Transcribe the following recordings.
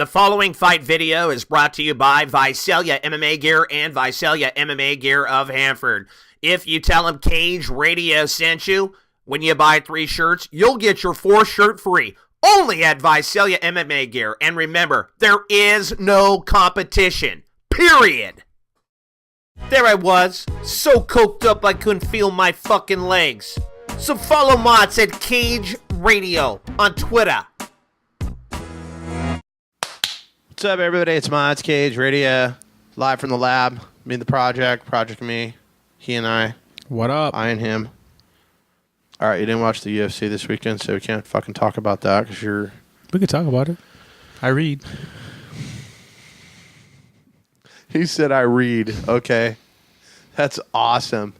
The following fight video is brought to you by Visalia MMA Gear and Visalia MMA Gear of Hanford. If you tell them Cage Radio sent you, when you buy 3 shirts, you'll get your 4th shirt free. Only at Visalia MMA Gear. And remember, there is no competition. Period. There I was, so coked up I couldn't feel my fucking legs. So follow Mott's at Cage Radio on Twitter. What's up, everybody? It's Mott's Cage Radio, live from the lab. Me and the project and me. He and I. What up? I and him. All right, you didn't watch the UFC this weekend, so we can't fucking talk about that because you're... We could talk about it. I read. He said I read. Okay. That's awesome.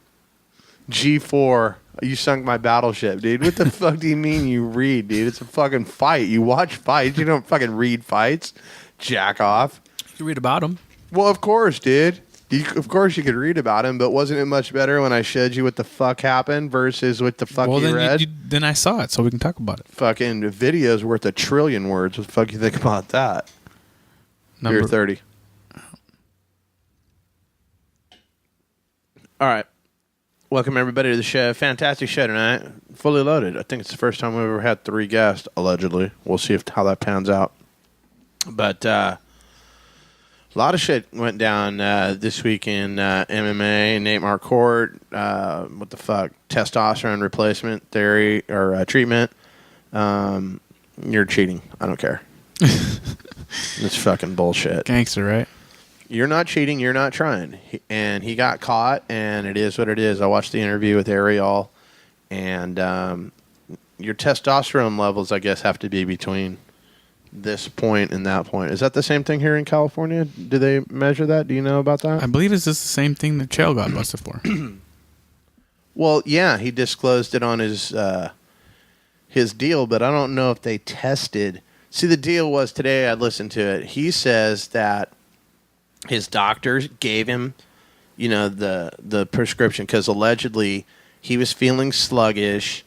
G4. You sunk my battleship, dude. What the fuck do you mean you read, dude? It's a fucking fight. You watch fights. You don't fucking read fights. Jack off. You read about them. Well, of course, dude. Of course you could read about him, but wasn't it much better when I showed you what the fuck happened versus what the fuck you read? Then I saw it, so we can talk about it. Fucking video's worth 1 trillion words. What the fuck you think about that? You're 30. All right. Welcome, everybody, to the show. Fantastic show tonight. Fully loaded. I think it's the first time we've ever had 3 guests, allegedly. We'll see how that pans out. But a lot of shit went down this week in MMA. Nate Marquardt, what the fuck? Testosterone replacement theory or treatment. You're cheating. I don't care. It's fucking bullshit. Gangster, right? You're not cheating. You're not trying. And he got caught, and it is what it is. I watched the interview with Ariel, and your testosterone levels, I guess, have to be between this point and that point. Is that the same thing here in California? Do they measure that? Do you know about that? I believe it's just the same thing that Chael got busted for. Well, yeah, he disclosed it on his deal, but I don't know if they tested. See, the deal was today, I listened to it. He says that his doctors gave him, the prescription because allegedly he was feeling sluggish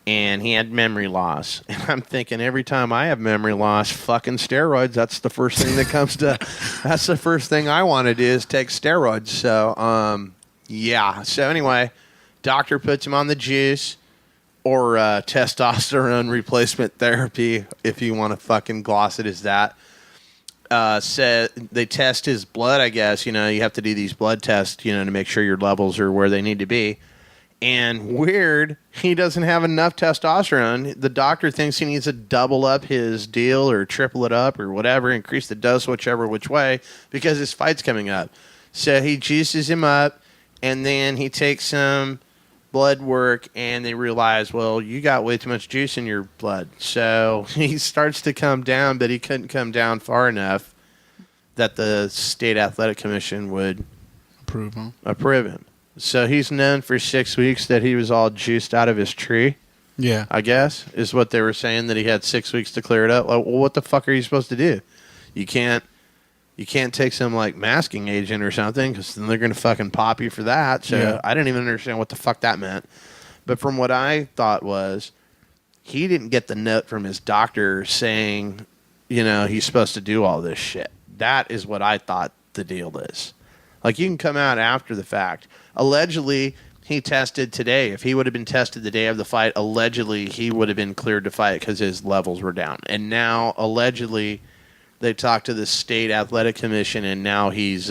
and he had memory loss. And I'm thinking every time I have memory loss, fucking steroids, that's the first thing that comes to, that's the first thing I want to do is take steroids. So, yeah. So anyway, doctor puts him on the juice or testosterone replacement therapy, if you want to fucking gloss it as that. Said they test his blood, I guess. You have to do these blood tests, to make sure your levels are where they need to be. And weird, he doesn't have enough testosterone. The doctor thinks he needs to double up his deal or triple it up or whatever, increase the dose which way, because his fight's coming up. So he juices him up, and then he takes some blood work, and they realize, well, you got way too much juice in your blood. So he starts to come down, but he couldn't come down far enough that the State Athletic Commission would approve him. So he's known for 6 weeks that he was all juiced out of his tree. Yeah. I guess, is what they were saying, that he had 6 weeks to clear it up. Like, well, what the fuck are you supposed to do? You can't take some, masking agent or something, because then they're going to fucking pop you for that. So yeah. I didn't even understand what the fuck that meant. But from what I thought was, he didn't get the note from his doctor saying, he's supposed to do all this shit. That is what I thought the deal is. Like, you can come out after the fact. Allegedly, he tested today. If he would have been tested the day of the fight, allegedly, he would have been cleared to fight because his levels were down. And now, allegedly, they talked to the State Athletic Commission, and now he's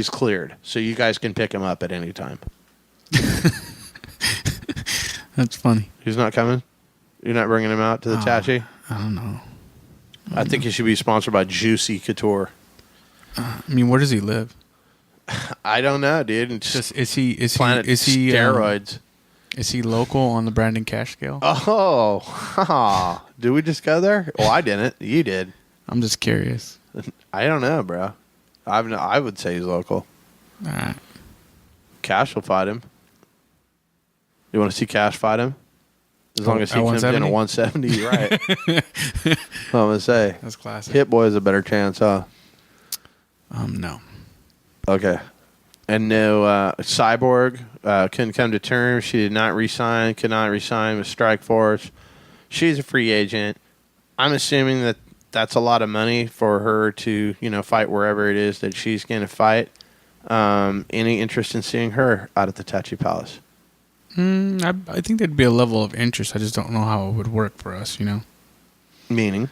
cleared. So you guys can pick him up at any time. That's funny. He's not coming? You're not bringing him out to the Tachi? I don't know. I think he should be sponsored by Juicy Couture. Where does he live? I don't know, dude. Is he steroids? Is he local on the Brandon Cash scale? Oh, did we just go there? Well, I didn't. You did. I'm just curious. I don't know, bro. I would say he's local. All right. Cash will fight him. You want to see Cash fight him? As long as he comes in at 170, right? That's what I'm going to say. That's classic. Hit Boy has a better chance, huh? No. Okay. And no, Cyborg couldn't come to terms. She did not could not resign with Strikeforce. She's a free agent. I'm assuming that that's a lot of money for her to, fight wherever it is that she's going to fight. Any interest in seeing her out at the Tattoo Palace? I think there'd be a level of interest. I just don't know how it would work for us, Meaning?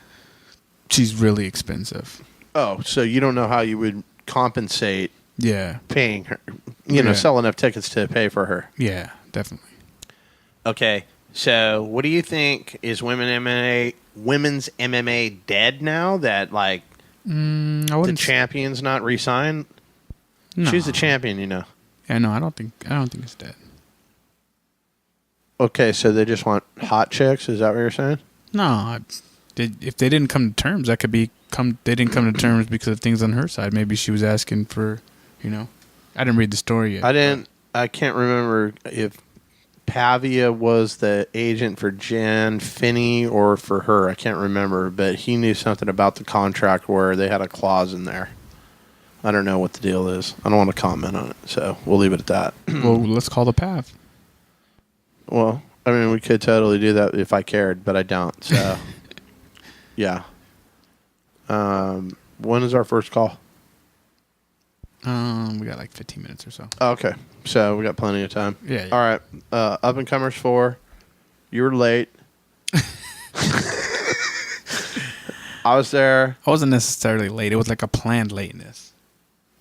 She's really expensive. Oh, so you don't know how you would compensate Yeah. paying her, Yeah. sell enough tickets to pay for her. Yeah, definitely. Okay, so what do you think? Is women's MMA dead now that, like, I the wouldn't champion's not re-signed? No. She's the champion, Yeah, no, I don't think it's dead. Okay, so they just want hot chicks? Is that what you're saying? No, if they didn't come to terms, that could be they didn't come to terms because of things on her side. Maybe she was asking for, I didn't read the story yet. I can't remember if Pavia was the agent for Jen Finney or for her. I can't remember, but he knew something about the contract where they had a clause in there. I don't know what the deal is. I don't want to comment on it, so we'll leave it at that. Well, let's call the Pav. Well, I mean, we could totally do that if I cared, but I don't. So, yeah. When is our first call? We got like 15 minutes or so. Oh, okay, so we got plenty of time. Yeah. All right. Up and Comers 4. You were late. I was there. I wasn't necessarily late. It was like a planned lateness.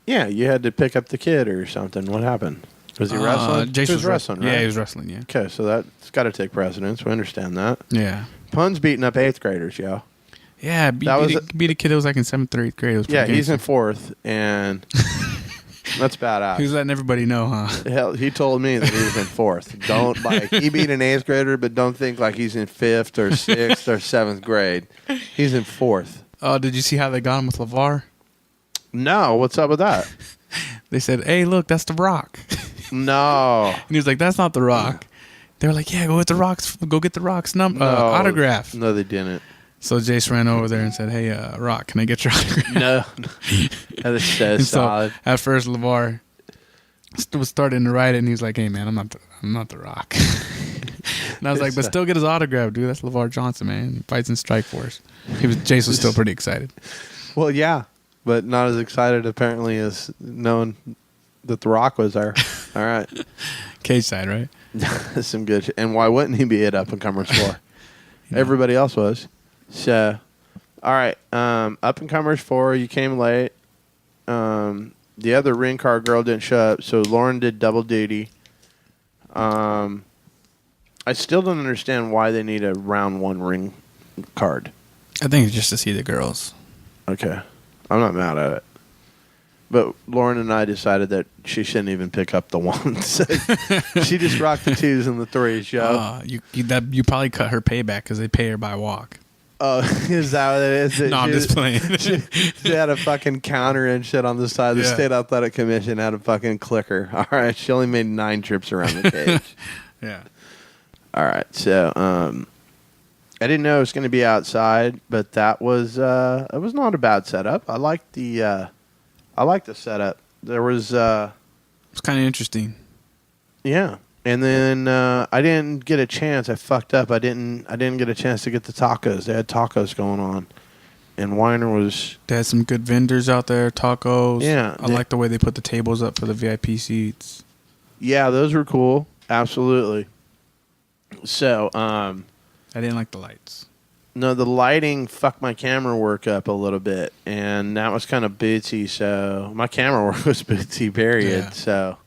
Yeah, you had to pick up the kid or something. What happened? Was he wrestling? Jace He was wrestling, right? Yeah, he was wrestling, yeah. Okay, so that's got to take precedence. We understand that. Yeah. Pun's beating up 8th graders, yo. Yeah, beat a kid that was like in 7th or 8th grade. It was Yeah, pretty he's in gangster. 4th, and that's badass. He was letting everybody know, huh? Hell, he told me that he was in 4th. Don't, like, he beat an 8th grader, but don't think like he's in 5th or 6th or 7th grade. He's in 4th. Oh, did you see how they got him with LeVar? No, what's up with that? They said, "Hey, look, that's The Rock." No. And he was like, "That's not The Rock." They were like, "Yeah, go get The Rock's autograph." No, they didn't. So Jace ran over there and said, "Hey, Rock, can I get your autograph?" No. That is so And solid. at first, LeVar was starting to write it, and he's like, "Hey, man, I'm not the Rock." And I was like, "But still get his autograph, dude. That's LeVar Johnson, man. He fights in Strikeforce." Jace was still pretty excited. Well, yeah, but not as excited apparently as knowing that The Rock was there. All right. Cage side, right? Some good shit. And why wouldn't he be at Up and Comers 4? Everybody else was. So, all right. Up and Comers 4, you came late. The other ring card girl didn't show up, so Lauren did double duty. I still don't understand why they need a round 1 ring card. I think it's just to see the girls. Okay. I'm not mad at it. But Lauren and I decided that she shouldn't even pick up the 1s. She just rocked the 2s and the 3s, yo. You probably cut her payback because they pay her by walk. Oh, is that what it is? No, I'm just playing. She had a fucking counter and shit on the side. The Yeah. State Athletic Commission had a fucking clicker. All right. She only made 9 trips around the cage. Yeah. All right. So, I didn't know it was going to be outside, but it was not a bad setup. I liked the setup. There was It's kind of interesting. yeah. And then I didn't get a chance. I fucked up. I didn't get a chance to get the tacos. They had tacos going on. And Weiner was They had some good vendors out there, tacos. Yeah. I like the way they put the tables up for the VIP seats. yeah, those were cool. Absolutely. So, I didn't like the lights. no, the lighting fucked my camera work up a little bit, and that was kind of bootsy. So my camera work was bootsy, period. Yeah. So,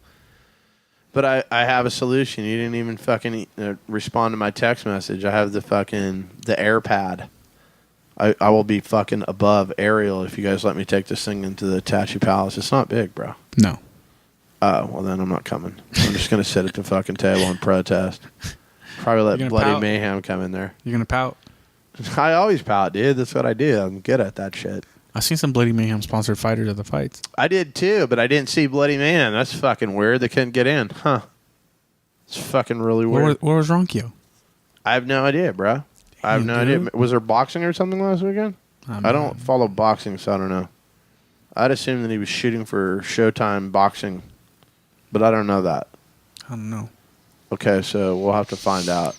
but I have a solution. You didn't even fucking respond to my text message. I have the AirPad. I will be fucking above Ariel if you guys let me take this thing into the Tattoo Palace. It's not big, bro. No. Oh, well then I'm not coming. I'm just gonna sit at the fucking table and protest. Probably let You're gonna Bloody pout? Mayhem come in there. You're going to pout? I always pout, dude. That's what I do. I'm good at that shit. I've seen some Bloody Mayhem sponsored fighters at the fights. I did too, but I didn't see Bloody Mayhem. That's fucking weird. They couldn't get in. Huh. It's fucking really weird. Where was Ronkio? I have no idea, bro. I have no idea. Was there boxing or something last weekend? I don't follow boxing, so I don't know. I'd assume that he was shooting for Showtime boxing, but I don't know that. I don't know. Okay, so we'll have to find out.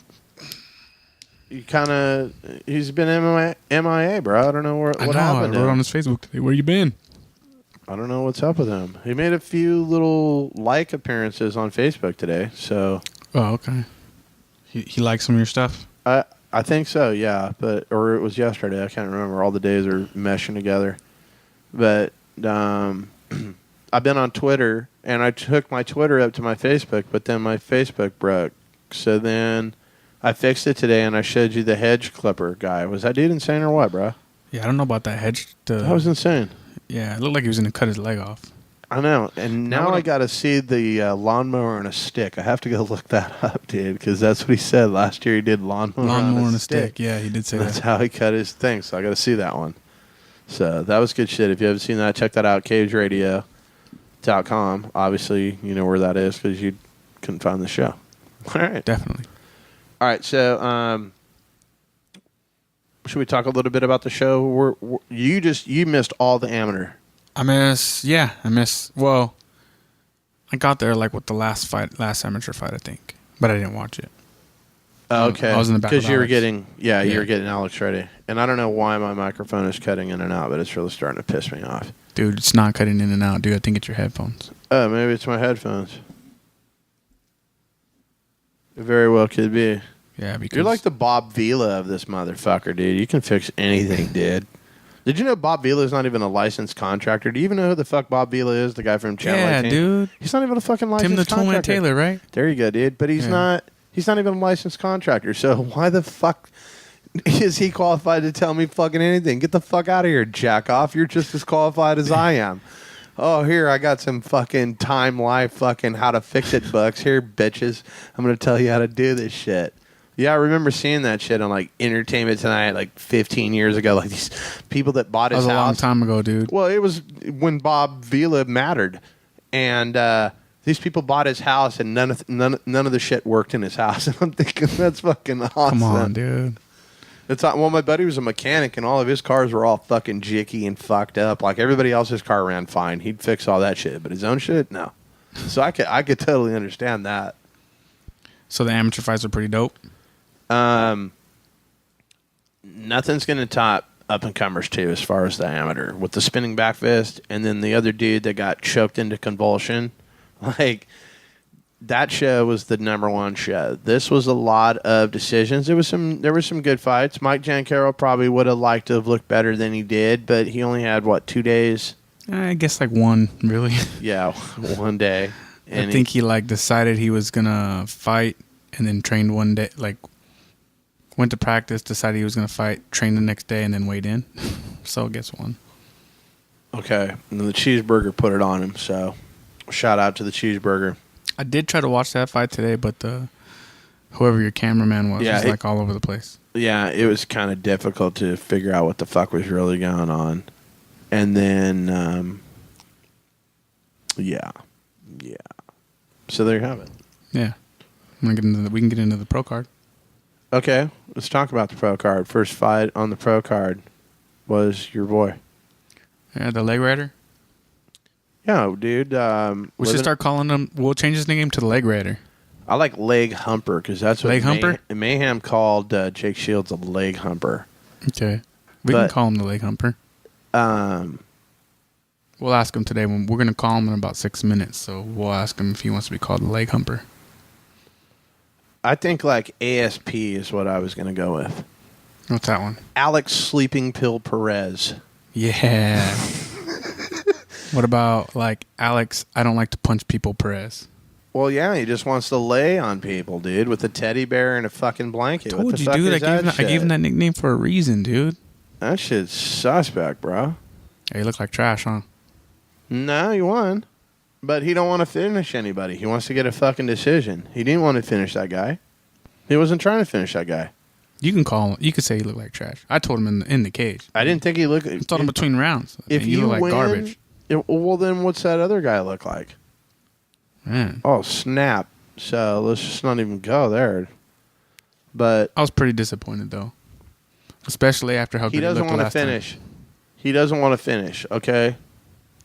he's been MIA, bro. I don't know what happened. I to wrote him. on his Facebook today. Where you been? I don't know what's up with him. He made a few little appearances on Facebook today, so. Oh, okay. He likes some of your stuff. I think so, yeah. Or it was yesterday. I can't remember. All the days are meshing together. But I've been on Twitter, and I took my Twitter up to my Facebook, but then my Facebook broke. So then I fixed it today, and I showed you the hedge clipper guy. Was that dude insane or what, bro? Yeah, I don't know about that hedge. That was insane. Yeah, it looked like he was going to cut his leg off. I know. And now I got to see the lawnmower and a stick. I have to go look that up, dude, because that's what he said. Last year he did lawnmower and a stick. Yeah, he did say that's how he cut his thing, so I got to see that one. So that was good shit. If you haven't seen that, check that out, cageradio.com. Obviously, you know where that is because you couldn't find the show. All right. Definitely. All right, so should we talk a little bit about the show? You missed all the amateur. I missed. Well, I got there like with the last amateur fight, I think, but I didn't watch it. Oh, okay. I was in the back because you were Alex. you were getting Alex ready, and I don't know why my microphone is cutting in and out, but it's really starting to piss me off. Dude, it's not cutting in and out, dude. I think it's your headphones. Oh, maybe it's my headphones. It very well could be. Yeah, because You're like the Bob Vila of this motherfucker, dude. You can fix anything, dude. Did you know Bob Vila is not even a licensed contractor? Do you even know who the fuck Bob Vila is? The guy from Channel 18? Yeah, dude. He's not even a fucking licensed Tim the contractor. Toolman Taylor, right? There you go, dude. But he's not even a licensed contractor. So why the fuck is he qualified to tell me fucking anything? Get the fuck out of here, jack off. You're just as qualified as I am. Oh, here, I got some fucking Time Life fucking how to fix it books. Here, bitches. I'm going to tell you how to do this shit. Yeah, I remember seeing that shit on like Entertainment Tonight like 15 years ago. Like these people that bought his house. That was a long time ago, dude. Well, it was when Bob Vila mattered. And these people bought his house and none of the shit worked in his house. And I'm thinking, that's fucking awesome. Come on, dude. It's not, well, my buddy was a mechanic and all of his cars were all fucking jicky and fucked up. Like everybody else's car ran fine. He'd fix all that shit. But his own shit, no. So I could totally understand that. So the amateur fights are pretty dope? Nothing's going to top Up and Comers 2 as far as the amateur with the spinning back fist and then the other dude that got choked into convulsion. Like that show was the number one show. This was a lot of decisions. There were some good fights. Mike Jancaro probably would have liked to have looked better than he did, but he only had 2 days? I guess like one, really. Yeah, 1 day. And I think he like decided he was gonna fight and then trained one day, like went to practice, decided he was gonna fight, trained the next day, and then weighed in. So I guess one. Okay, and then the cheeseburger put it on him. So shout out to the cheeseburger. I did try to watch that fight today, but whoever your cameraman was like all over the place. Yeah, it was kind of difficult to figure out what the fuck was really going on. And then, yeah. So there you have it. Yeah. We can get into the pro card. Okay, let's talk about the pro card. First fight on the pro card was your boy. Yeah, the leg rider. Yeah, dude. We should start calling him. We'll change his nickname to the leg rider. I like leg humper because that's what leg humper. Mayhem called Jake Shields a leg humper. Okay, we can call him the leg humper. We'll ask him today. We're going to call him in about 6 minutes, so we'll ask him if he wants to be called the leg humper. I think like ASP is what I was going to go with. What's that one? Alex Sleeping Pill Perez. Yeah. What about like Alex, I don't like to punch people Perez? Well, yeah, he just wants to lay on people, dude, with a teddy bear and a fucking blanket. I told you, dude. I gave him that nickname for a reason, dude. That shit's suspect, bro. Hey, you look like trash, huh? No, he won. But he don't want to finish anybody. He wants to get a fucking decision. He didn't want to finish that guy. He wasn't trying to finish that guy. You can call him. You could say he looked like trash. I told him in the cage. I didn't think he looked. I told him between rounds. If you look like win, garbage. Well, then what's that other guy look like? Man. Oh, snap. So let's just not even go there. But I was pretty disappointed, though. Especially after how good he looked last time. He doesn't want to finish. He doesn't want to finish, okay?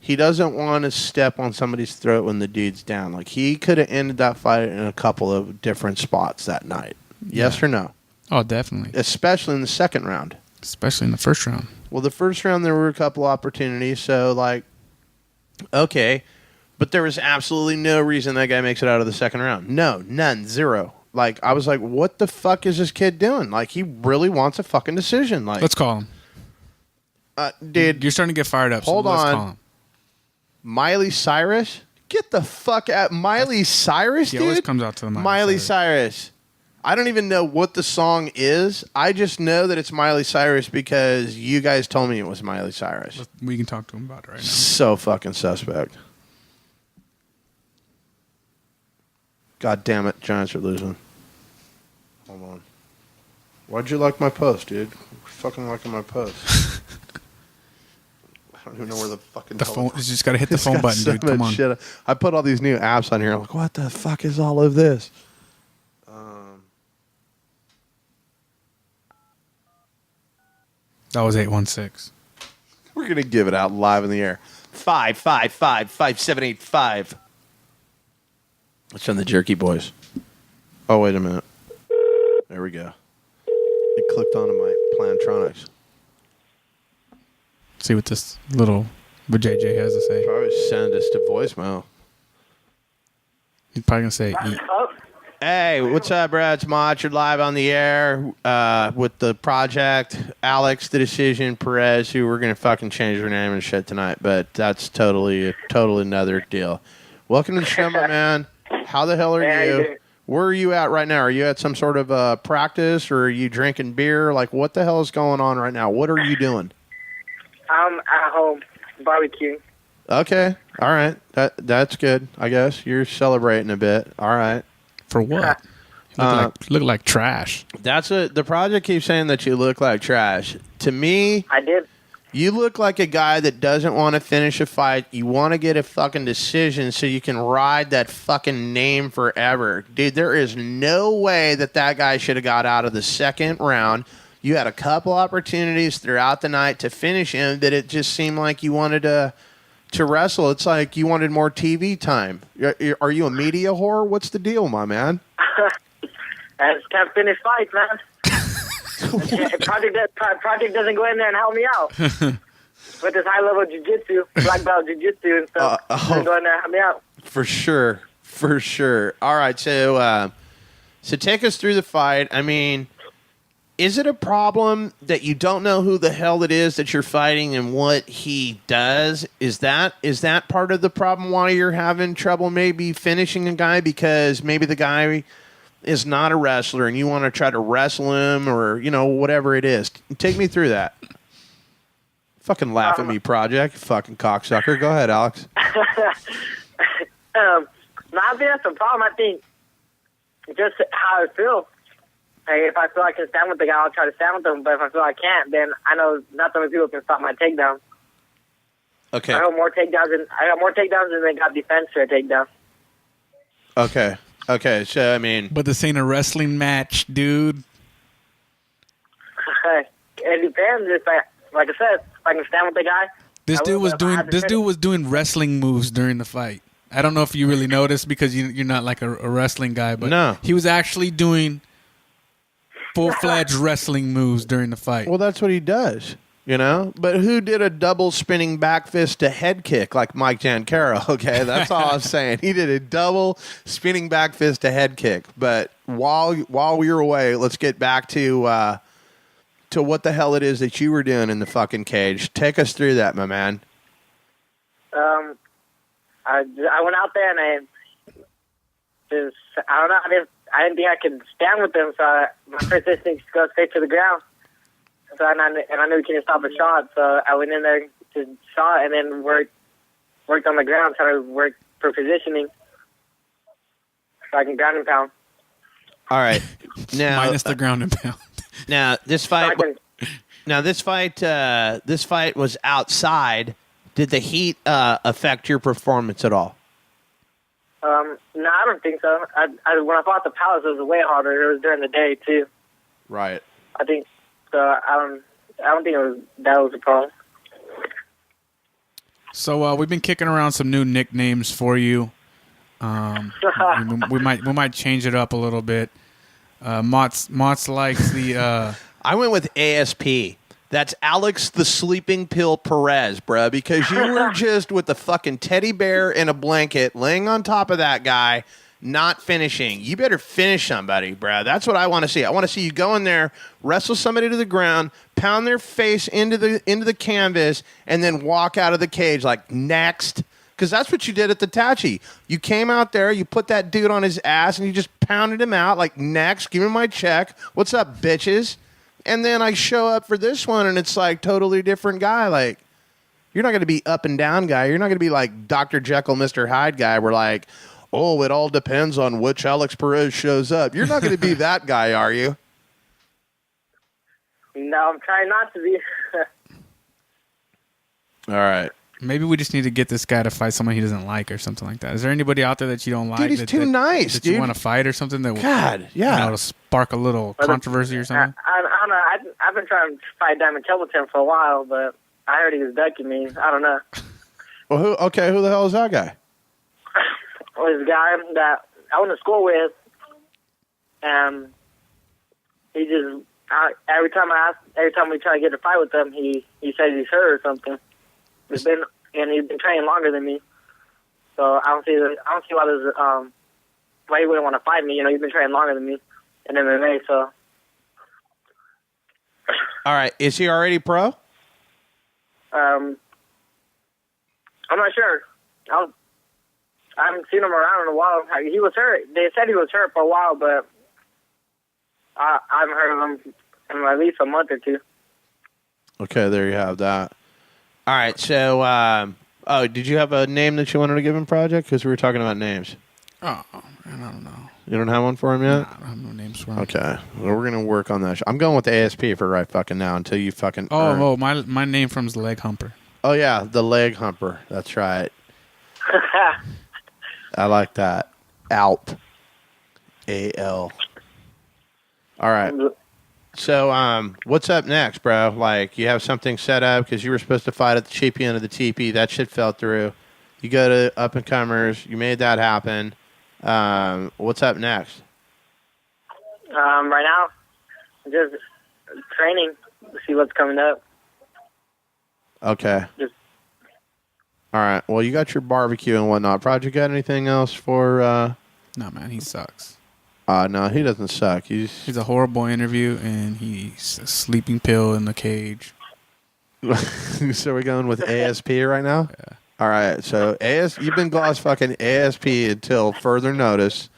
He doesn't want to step on somebody's throat when the dude's down. Like, he could have ended that fight in a couple of different spots that night. Yes or no? Oh, definitely. especially in the second round. Especially in the first round. Well, the first round there were a couple opportunities, so like, okay, but there was absolutely no reason that guy makes it out of the second round. No, none, zero. Like, I was like, what the fuck is this kid doing? Like, he really wants a fucking decision. Like, Let's call him. Dude, You're starting to get fired up. Hold so let's on. call him. Miley Cyrus? Get the fuck out. Miley Cyrus, He dude? always comes out to the Miley Cyrus. I don't even know what the song is. I just know that it's Miley Cyrus because you guys told me it was Miley Cyrus. We can talk to him about it right now. So fucking suspect. God damn it, Giants are losing. Hold on. Why'd you like my post, dude? Fucking liking my post. I don't even know where the fucking The phone. You just got to hit the phone button, so dude. Come much on. shit. I put all these new apps on here. I'm like, what the fuck is all of this? That was 816. We're gonna give it out live in the air. 555-5785. It's on the Jerky Boys. Oh, wait a minute. There we go. It clicked onto my Plantronics. See what this little JJ has to say. Probably send us to voicemail. He's probably gonna say eat. Hey, what's up, Brad? It's Mach. You're live on the air with the project. Alex, the decision, Perez, who we're going to fucking change their name and shit tonight, but that's totally another deal. Welcome to the show, my man. How the hell are you? Where are you at right now? Are you at some sort of practice, or are you drinking beer? Like, what the hell is going on right now? What are you doing? I'm at home barbecuing. Okay. All right. That's good, I guess. You're celebrating a bit. All right. For what? Look like trash. The project keeps saying that you look like trash. To me, I did. you look like a guy that doesn't want to finish a fight. You want to get a fucking decision so you can ride that fucking name forever. Dude, there is no way that guy should have got out of the second round. You had a couple opportunities throughout the night to finish him, but it just seemed like you wanted to wrestle. It's like you wanted more TV time. Are you a media whore? What's the deal, my man? I just can't finish fights, man. Project doesn't go in there and help me out. With this high-level jiu-jitsu, black belt jiu-jitsu and stuff. Doesn't go in there and help me out. For sure. All right, so take us through the fight. I mean, is it a problem that you don't know who the hell it is that you're fighting and what he does? Is that part of the problem why you're having trouble maybe finishing a guy, because maybe the guy is not a wrestler and you want to try to wrestle him, or, whatever it is? Take me through that. Fucking laugh at me, Project. Fucking cocksucker. Go ahead, Alex. No, I think that's the problem. I think just how I feel. Like, if I feel I can stand with the guy, I'll try to stand with him. But if I feel I can't, then I know not so many people can stop my takedown. Okay. I got more takedowns than they got defense for a takedown. Okay. So I mean, But this ain't a wrestling match, dude. It depends. If like I said, if I can stand with the guy. This I will, dude but if I have to was doing wrestling moves during the fight. I don't know if you really noticed, because you're not like a wrestling guy, but No. he was actually doing full-fledged wrestling moves during the fight. well, that's what he does, But who did a double spinning back fist to head kick like Mike Jancaro? Okay, that's all I'm saying. He did a double spinning back fist to head kick. But while we were away, let's get back to what the hell it is that you were doing in the fucking cage. Take us through that, my man. I went out there and I don't know. I didn't think I could stand with them, so my first instinct was to go straight to the ground. So I knew we couldn't stop a shot, so I went in there to shot and then worked on the ground, trying to work for positioning, so I can ground and pound. All right, now Minus the ground and pound. Now this fight. This fight was outside. Did the heat affect your performance at all? No, I don't think so. When I fought the Palace, it was way harder. It was during the day too. Right. I think so. I don't think that was a problem. So we've been kicking around some new nicknames for you. We might change it up a little bit. Mott's likes the. I went with ASP. That's Alex the Sleeping Pill Perez, bro, because you were just with the fucking teddy bear in a blanket laying on top of that guy, not finishing. You better finish somebody, bro. That's what I want to see. I want to see you go in there, wrestle somebody to the ground, pound their face into the canvas, and then walk out of the cage like, next. Because that's what you did at the Tachi. You came out there, you put that dude on his ass, and you just pounded him out like, next, give me my check. What's up, bitches? And then I show up for this one, and it's like totally different guy. Like, you're not going to be up and down guy. You're not going to be like Dr. Jekyll, Mr. Hyde guy. We're like, oh, it all depends on which Alex Perez shows up. You're not going to be that guy, are you? No, I'm trying not to be. All right. Maybe we just need to get this guy to fight someone he doesn't like or something like that. Is there anybody out there that you don't like? Dude, he's too nice, that dude. you want to fight or something that God, yeah. you know, to spark a little controversy or something? I don't know. I've been trying to fight Diamond Templeton for a while, but I heard he was ducking me. I don't know. Well, who the hell is that guy? Well, this guy that I went to school with, and he just every time we try to get a fight with him, he says he's hurt or something. He's been training longer than me, so I don't see why there's why he wouldn't want to fight me. You know, he's been training longer than me in MMA. So, all right, is he already pro? I'm not sure. I haven't seen him around in a while. He was hurt. They said he was hurt for a while, but I haven't heard of him in at least a month or two. Okay, there you have that. All right, so, did you have a name that you wanted to give him, Project? Because we were talking about names. Oh, man, I don't know. You don't have one for him yet? Nah, I don't have no names for him. Okay, well, we're going to work on that. I'm going with the ASP for right fucking now until you fucking my name from is Leg Humper. Oh, yeah, the Leg Humper. That's right. I like that. Alp. A-L. All right. So, what's up next, bro? Like, you have something set up because you were supposed to fight at the cheap end of the TP. That shit fell through. You go to Up and Comers. You made that happen. What's up next? Right now, just training to see what's coming up. Okay. All right. Well, you got your barbecue and whatnot. Project, got anything else for... No, man, he sucks. No, he doesn't suck. He's a horrible interview, and he's a sleeping pill in the cage. So we're going with ASP right now? Yeah. All right. So you've been gloss fucking ASP until further notice.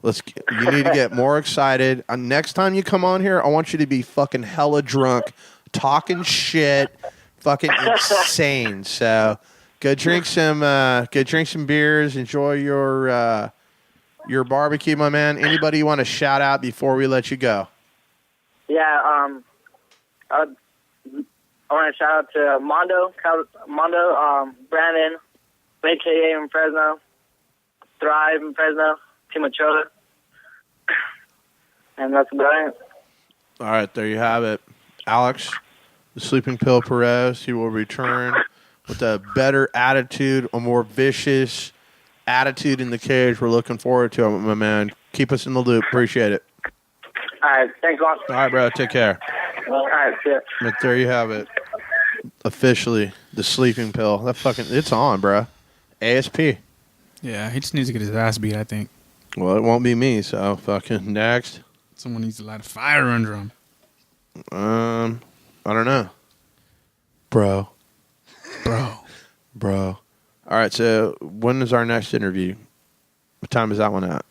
You need to get more excited. Next time you come on here, I want you to be fucking hella drunk, talking shit, fucking insane. So go drink some beers. Enjoy your barbecue, my man. Anybody you want to shout out before we let you go? Yeah, I want to shout out to Mondo, Brandon, AKA in Fresno, Thrive in Fresno, Team Ochoa, and that's about it. All right, there you have it. Alex, the Sleeping Pill Perez, he will return with a better attitude, a more vicious attitude in the cage. We're looking forward to it, my man. Keep us in the loop. Appreciate it. All right, thanks a lot. All right, bro. Take care. All right, see ya. But there you have it. Officially, the sleeping pill. It's on, bro. ASP. Yeah, he just needs to get his ass beat, I think. Well, it won't be me, so fucking next. Someone needs to light a fire under him. I don't know. Bro. All right, so when is our next interview? What time is that one at?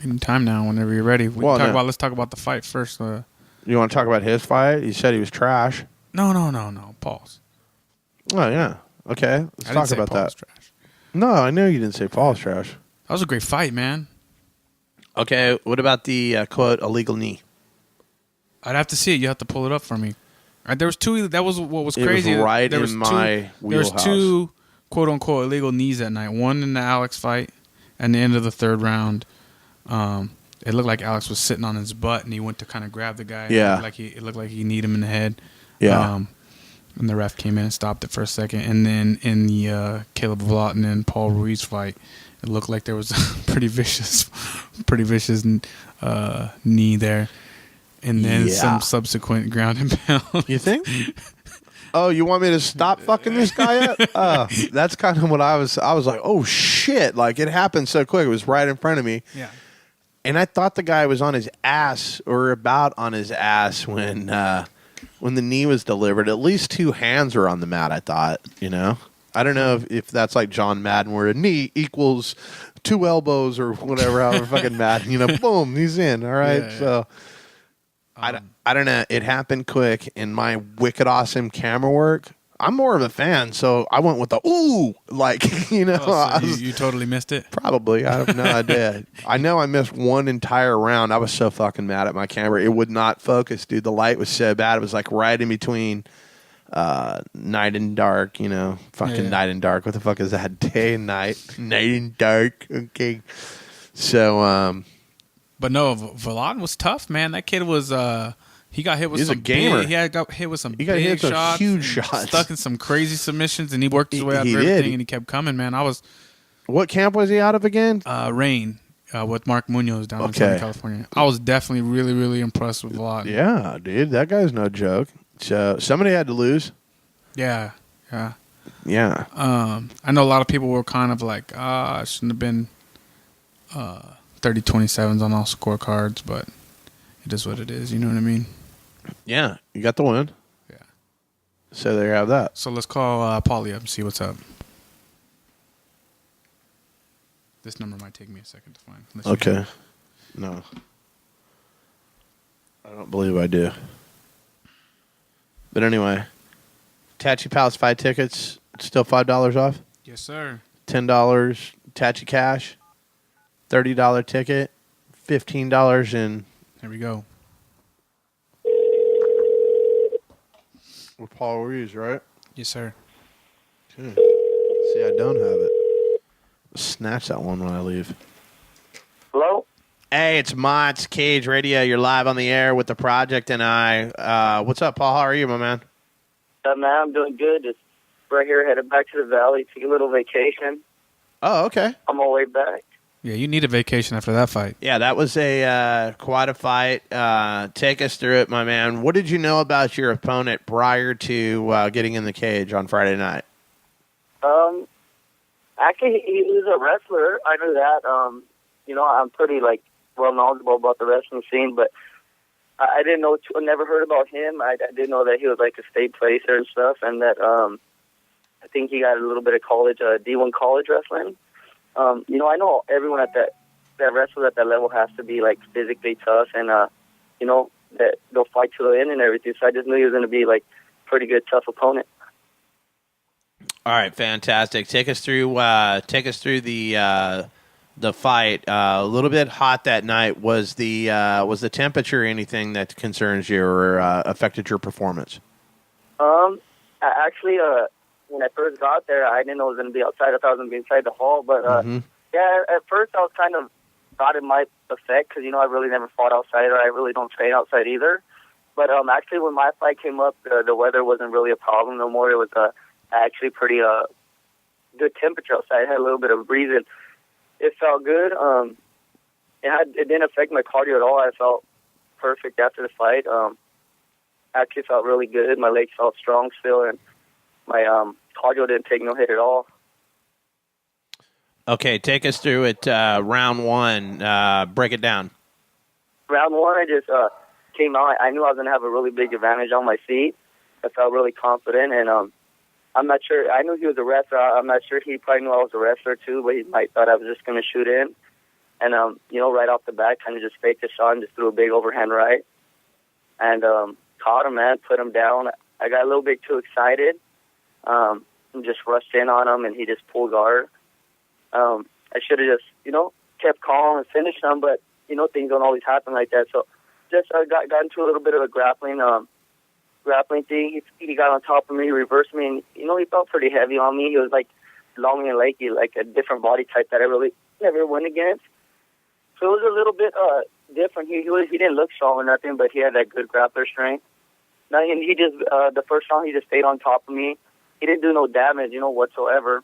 Anytime now, whenever you're ready. Let's talk about the fight first. You want to talk about his fight? He said he was trash. No. Pause. Oh, yeah. Okay. Let's talk about that. Trash. No, I know you didn't say Paul's trash. That was a great fight, man. Okay, what about the, quote, illegal knee? I'd have to see it. You have to pull it up for me. There was two. That was what was crazy. It was right there in my wheelhouse. There was two, quote unquote, illegal knees that night. One in the Alex fight, and the end of the third round. It looked like Alex was sitting on his butt, and he went to kind of grab the guy. Yeah. It looked like he kneed him in the head. Yeah. And the ref came in and stopped it for a second. And then in the Caleb Vlotton and Paul Ruiz fight, it looked like there was a pretty vicious knee there, and then Yeah. some subsequent ground and pound. You think? Oh, you want me to stop fucking this guy up? That's kind of what I was like, oh shit, like it happened so quick. It was right in front of me. Yeah. And I thought the guy was on his ass or about on his ass when the knee was delivered. At least 2 hands were on the mat, I thought, you know. I don't know if that's like John Madden where a knee equals 2 elbows or whatever, however fucking Madden, you know, boom, he's in, all right? Yeah. So I don't know. It happened quick, and my wicked awesome camera work. I'm more of a fan, so I went with the ooh, like you know. Oh, so you totally missed it. Probably, I have no idea. I know I missed one entire round. I was so fucking mad at my camera; it would not focus, dude. The light was so bad; it was like right in between night and dark. You know, fucking night and dark. What the fuck is that? Day and night, night and dark. Okay, so But no, Vlad was tough, man. That kid was he got hit with He's some a gamer. He got hit with some He got big hit with some shots, huge and shots. stuck in some crazy submissions, and he worked his way out of He everything, did. and he kept coming, man. I was what camp was he out of again? Rain with Mark Munoz down in Okay. Southern California. I was definitely really, really impressed with Vlad. Yeah, dude, that guy's no joke. So somebody had to lose. Yeah. Yeah. I know a lot of people were kind of like, it shouldn't have been 30-27s on all scorecards, but it is what it is. You know what I mean? Yeah, you got the win. Yeah. So there you have that. So let's call Paulie up and see what's up. This number might take me a second to find. Unless you Okay. No. I don't believe I do. But anyway, Tachi Palace fight tickets, still $5 off. Yes, sir. $10 Tachi cash, $30 ticket, $15 in. Here we go. With Paul Ruiz, right? Yes, sir. Okay. See, I don't have it. Snatch that one when I leave. Hello? Hey, it's Mott's Cage Radio. You're live on the air with the project and I. What's up, Paul? How are you, my man? Man, I'm doing good. Just right here, headed back to the valley, take a little vacation. Oh, okay. On my way back. Yeah, you need a vacation after that fight. Yeah, that was quite a fight. Take us through it, my man. What did you know about your opponent prior to getting in the cage on Friday night? Actually, he was a wrestler. I knew that. You know, I'm pretty well knowledgeable about the wrestling scene, but I didn't know. I never heard about him. I didn't know that he was like a state placer and stuff, and that I think he got a little bit of college, D1 college wrestling. You know, I know everyone at that wrestler at that level has to be like physically tough, and you know that they'll fight to the end and everything. So I just knew he was going to be like pretty good, tough opponent. All right, fantastic. Take us through the fight. A little bit hot that night. Was the temperature anything that concerns you or affected your performance? Actually, when I first got there, I didn't know it was going to be outside. I thought it was going to be inside the hall. But yeah, at first I was kind of thought it might affect because, you know, I really never fought outside or I really don't train outside either. But actually, when my fight came up, the weather wasn't really a problem no more. It was actually pretty good temperature outside. It had a little bit of breeze and it felt good. It didn't affect my cardio at all. I felt perfect after the fight. Actually felt really good. My legs felt strong still, and my cardio didn't take no hit at all. Okay, take us through it. Round one. Break it down. Round one, I just came out. I knew I was going to have a really big advantage on my feet. I felt really confident, and I'm not sure. I knew he was a wrestler. I'm not sure he probably knew I was a wrestler too, but he might thought I was just going to shoot in. And, you know, right off the bat, kind of just faked the shot and just threw a big overhand right. And caught him, man, put him down. I got a little bit too excited. And just rushed in on him, and he just pulled guard. I should have just, you know, kept calm and finished him, but, you know, things don't always happen like that. So just got into a little bit of a grappling thing. He got on top of me, reversed me, and, you know, he felt pretty heavy on me. He was, like, long and lanky, like a different body type that I really never went against. So it was a little bit different. He didn't look strong or nothing, but he had that good grappler strength. Now, and he just, the first round, he just stayed on top of me. He didn't do no damage, you know, whatsoever.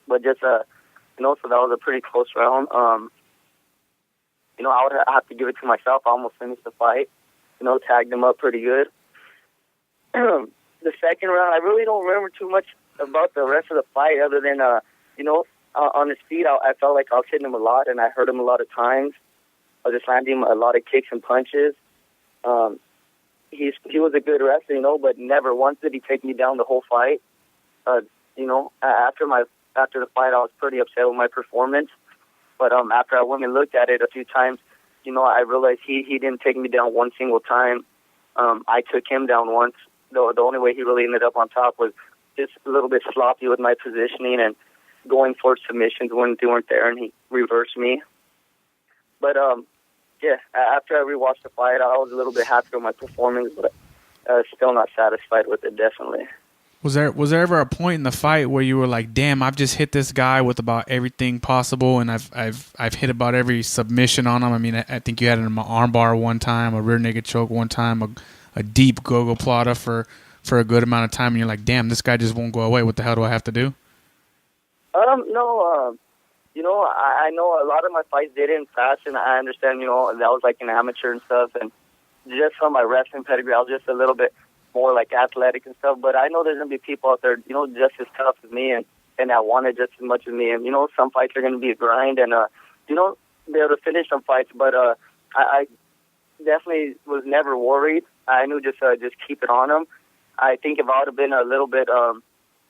But just, you know, so that was a pretty close round. You I would have to give it to myself. I almost finished the fight. Tagged him up pretty good. The second round, I really don't remember too much about the rest of the fight other than, on his feet, I felt like I was hitting him a lot, and I hurt him a lot of times. I was just landing him a lot of kicks and punches. He was a good wrestler, but never once did he take me down the whole fight. After the fight, I was pretty upset with my performance. But after I went and looked at it a few times, I realized he didn't take me down one single time. I took him down once. The only way he really ended up on top was just a little bit sloppy with my positioning and going for submissions when they weren't there, and he reversed me. But, after I rewatched the fight, I was a little bit happy with my performance, but still not satisfied with it, definitely. Was there ever a point in the fight where you were like, "Damn, I've just hit this guy with about everything possible, and I've hit about every submission on him"? I mean, I think you had an armbar one time, a rear naked choke one time, a deep go-go plotter for a good amount of time, and you're like, "Damn, this guy just won't go away. What the hell do I have to do?" No. I know a lot of my fights did end fast, and I understand. That was like an amateur and stuff, and just from my wrestling pedigree, I was just a little bit more like athletic and stuff, but I know there's going to be people out there, just as tough as me and that want it just as much as me. And, some fights are going to be a grind and, be able to finish some fights, but I definitely was never worried. I knew just keep it on them. I think if I would have been a little bit, I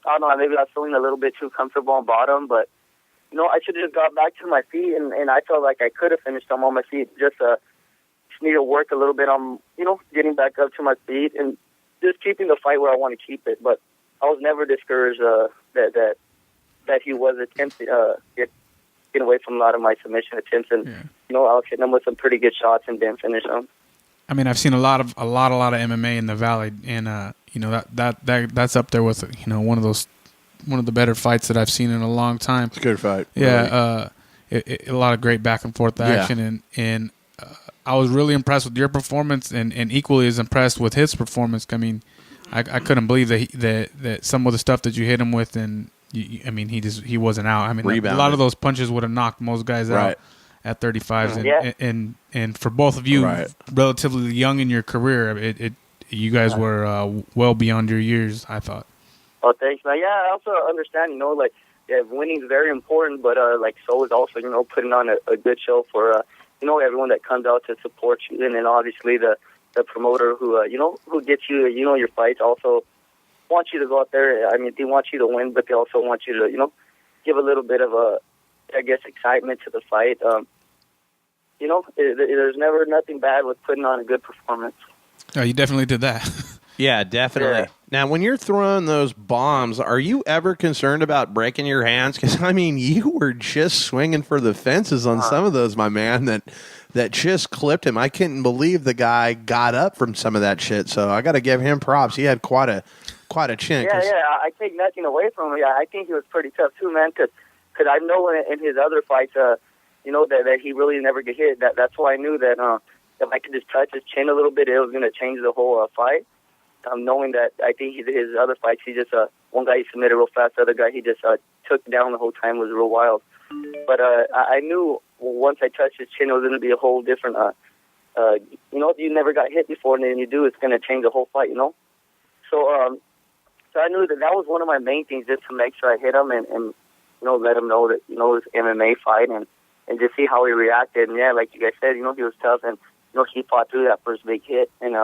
don't know, maybe I was feeling a little bit too comfortable on bottom, but, I should have just got back to my feet, and I felt like I could have finished them on my feet. Just need to work a little bit on, getting back up to my feet and just keeping the fight where I want to keep it. But I was never discouraged that he was attempting getting away from a lot of my submission attempts, and I was hitting him with some pretty good shots and didn't finish them. I mean, I've seen a lot of MMA in the Valley, and that's up there with one of the better fights that I've seen in a long time. It's a good fight. Yeah, really. A lot of great back and forth action, and I was really impressed with your performance, and equally as impressed with his performance. I mean, I couldn't believe that some of the stuff that you hit him with, and he wasn't out. I mean, Rebounded. A lot of those punches would have knocked most guys out at 35s, and for both of you, relatively young in your career, you guys were well beyond your years, I thought. Oh, thanks, man. Yeah, I also understand, winning's very important, but so is also, putting on a good show for everyone that comes out to support you, and then obviously the promoter who who gets you your fights also wants you to go out there. I mean, they want you to win, but they also want you to give a little bit of excitement to the fight. There's never nothing bad with putting on a good performance. Oh, you definitely did that. Yeah, definitely. Yeah. Now, when you're throwing those bombs, are you ever concerned about breaking your hands? Because, you were just swinging for the fences on some of those, my man, that just clipped him. I couldn't believe the guy got up from some of that shit, so I got to give him props. He had quite a chin. Yeah, I take nothing away from him. Yeah, I think he was pretty tough too, man, because I know in his other fights, that he really never get hit. That's why I knew that if I could just touch his chin a little bit, it was going to change the whole fight. Knowing that, I think his other fights, he just one guy he submitted real fast, the other guy he just took down the whole time, was real wild. But I knew once I touched his chin, it was going to be a whole different. You never got hit before, and then you do, it's going to change the whole fight. So I knew that was one of my main things, just to make sure I hit him and let him know that it was MMA fight and just see how he reacted. And yeah, like you guys said, he was tough, and he fought through that first big hit, and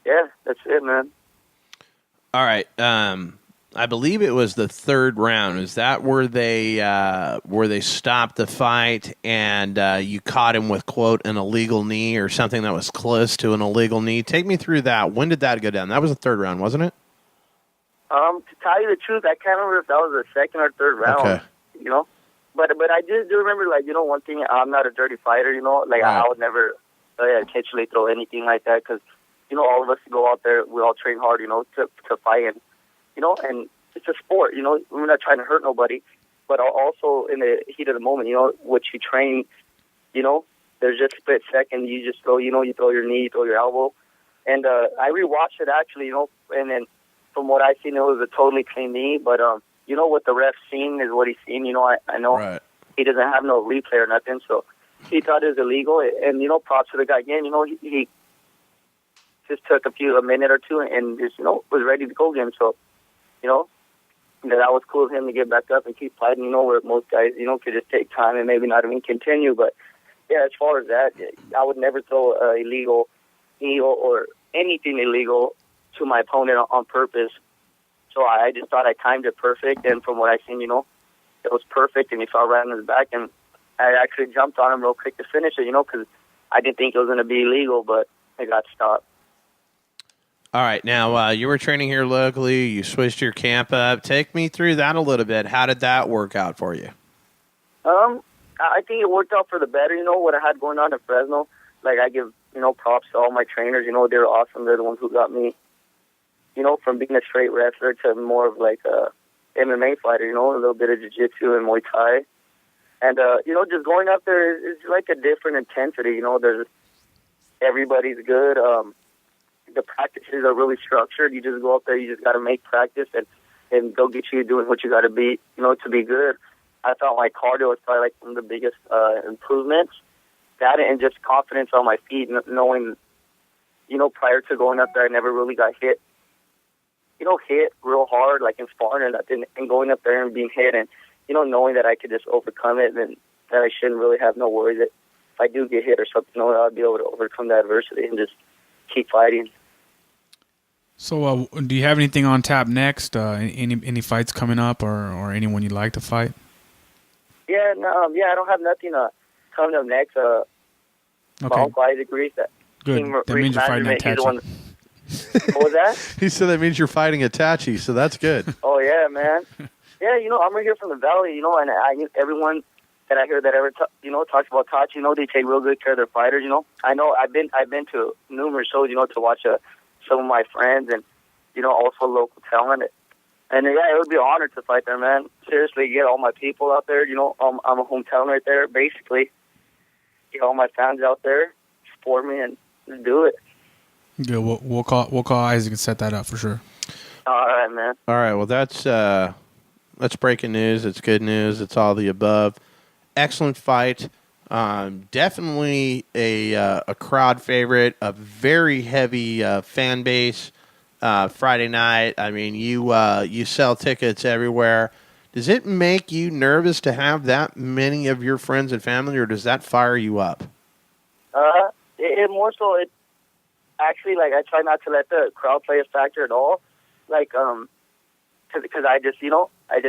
yeah, that's it, man. All right. I believe it was the third round. Is that where they stopped the fight and you caught him with, quote, an illegal knee or something that was close to an illegal knee? Take me through that. When did that go down? That was the third round, wasn't it? To tell you the truth, I can't remember if that was the second or third round. Okay. But I do remember, one thing. I'm not a dirty fighter. I would never intentionally throw anything like that because all of us go out there, we all train hard, to fight, and and it's a sport, we're not trying to hurt nobody, but also in the heat of the moment, what you train, there's just a split second, you just throw, you throw your knee, you throw your elbow, and I rewatched it actually, and then from what I seen, it was a totally clean knee, but what the ref's seen is what he's seen, I know he doesn't have no replay or nothing, so he thought it was illegal, and props to the guy again. He just took a minute or two and just was ready to go again. So that was cool of him to get back up and keep fighting. Where most guys could just take time and maybe not even continue. But yeah, as far as that, I would never throw illegal knee or anything illegal to my opponent on purpose. So I just thought I timed it perfect, and from what I seen, it was perfect, and he fell right on his back, and I actually jumped on him real quick to finish it, because I didn't think it was going to be illegal, but it got stopped. All right, now you were training here locally. You switched your camp up. Take me through that a little bit. How did that work out for you? I think it worked out for the better. What I had going on in Fresno. Like, I give props to all my trainers. They're awesome. They're the ones who got me, from being a straight wrestler to more of like a MMA fighter. A little bit of jiu-jitsu and Muay Thai. And, just going up there is like a different intensity. There's everybody's good. The practices are really structured. You just go up there, you just got to make practice and go get you doing what you got to be, to be good. I thought my cardio was probably like one of the biggest improvements. That and just confidence on my feet, knowing, prior to going up there, I never really got hit. Hit real hard, like in sparring and going up there and being hit and, knowing that I could just overcome it and that I shouldn't really have no worries that if I do get hit or something, I'll be able to overcome that adversity and just keep fighting. So, do you have anything on tap next? Any fights coming up, or anyone you'd like to fight? Yeah, no, I don't have nothing coming up next. Okay. My uncle Isaac Reese, Good. That means you're fighting Itachi. What was that? He said that means you're fighting Itachi, so that's good. Oh yeah, man. Yeah, I'm right here from the valley, and everyone that I hear that ever talks about Tachi, they take real good care of their fighters. I know I've been to numerous shows, to watch some of my friends and also local talent. And yeah, it would be an honor to fight there, man. Seriously, get all my people out there. I'm a hometown right there, basically. Get all my fans out there, support me, and just do it. Good. We'll call Isaac and set that up for sure. All right, man. All right. Well, that's breaking news. It's good news. It's all the above. Excellent fight. Definitely a crowd favorite. A very heavy fan base. Friday night. I mean, you sell tickets everywhere. Does it make you nervous to have that many of your friends and family, or does that fire you up? It more so. It actually, like, I try not to let the crowd play a factor at all. Like, because I just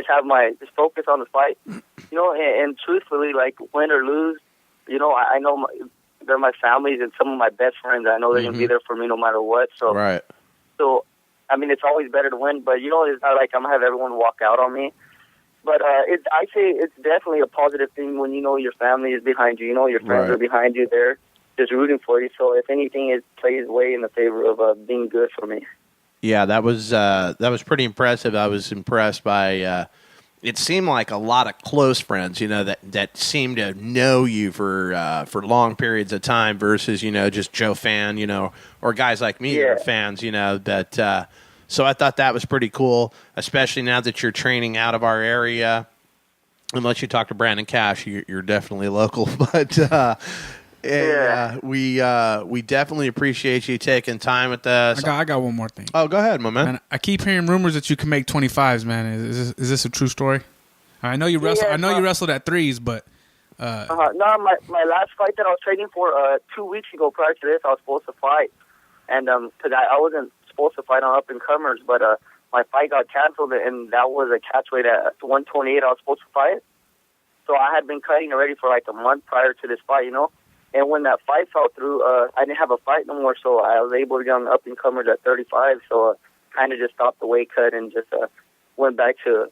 have my focus on the fight. And truthfully, like, win or lose, I know they're my families and some of my best friends. I know they're gonna be there for me no matter what. So right. So, I mean, it's always better to win, but, it's not like I'm going to have everyone walk out on me. But I say it's definitely a positive thing when your family is behind you, your friends are behind you, they're just rooting for you. So, if anything, it plays way in the favor of being good for me. Yeah, that was pretty impressive. I was impressed by it seemed like a lot of close friends, that seemed to know you for long periods of time versus, just Joe fan, or guys like me that are fans, that so I thought that was pretty cool, especially now that you're training out of our area. Unless you talk to Brandon Cash, you're definitely local, but we definitely appreciate you taking time with us. I got one more thing. Oh, go ahead, my man. I keep hearing rumors that you can make 25s, man. Is this a true story? I know you wrestled. I know you wrestled at 3s, but no, my last fight that I was training for 2 weeks ago prior to this, I was supposed to fight, and because I wasn't supposed to fight on up and comers, but my fight got canceled, and that was a catch weight at 128. I was supposed to fight, so I had been cutting already for like a month prior to this fight, And when that fight fell through, I didn't have a fight no more, so I was able to get on the up-and-comers at 35, so kind of just stopped the weight cut and just went back to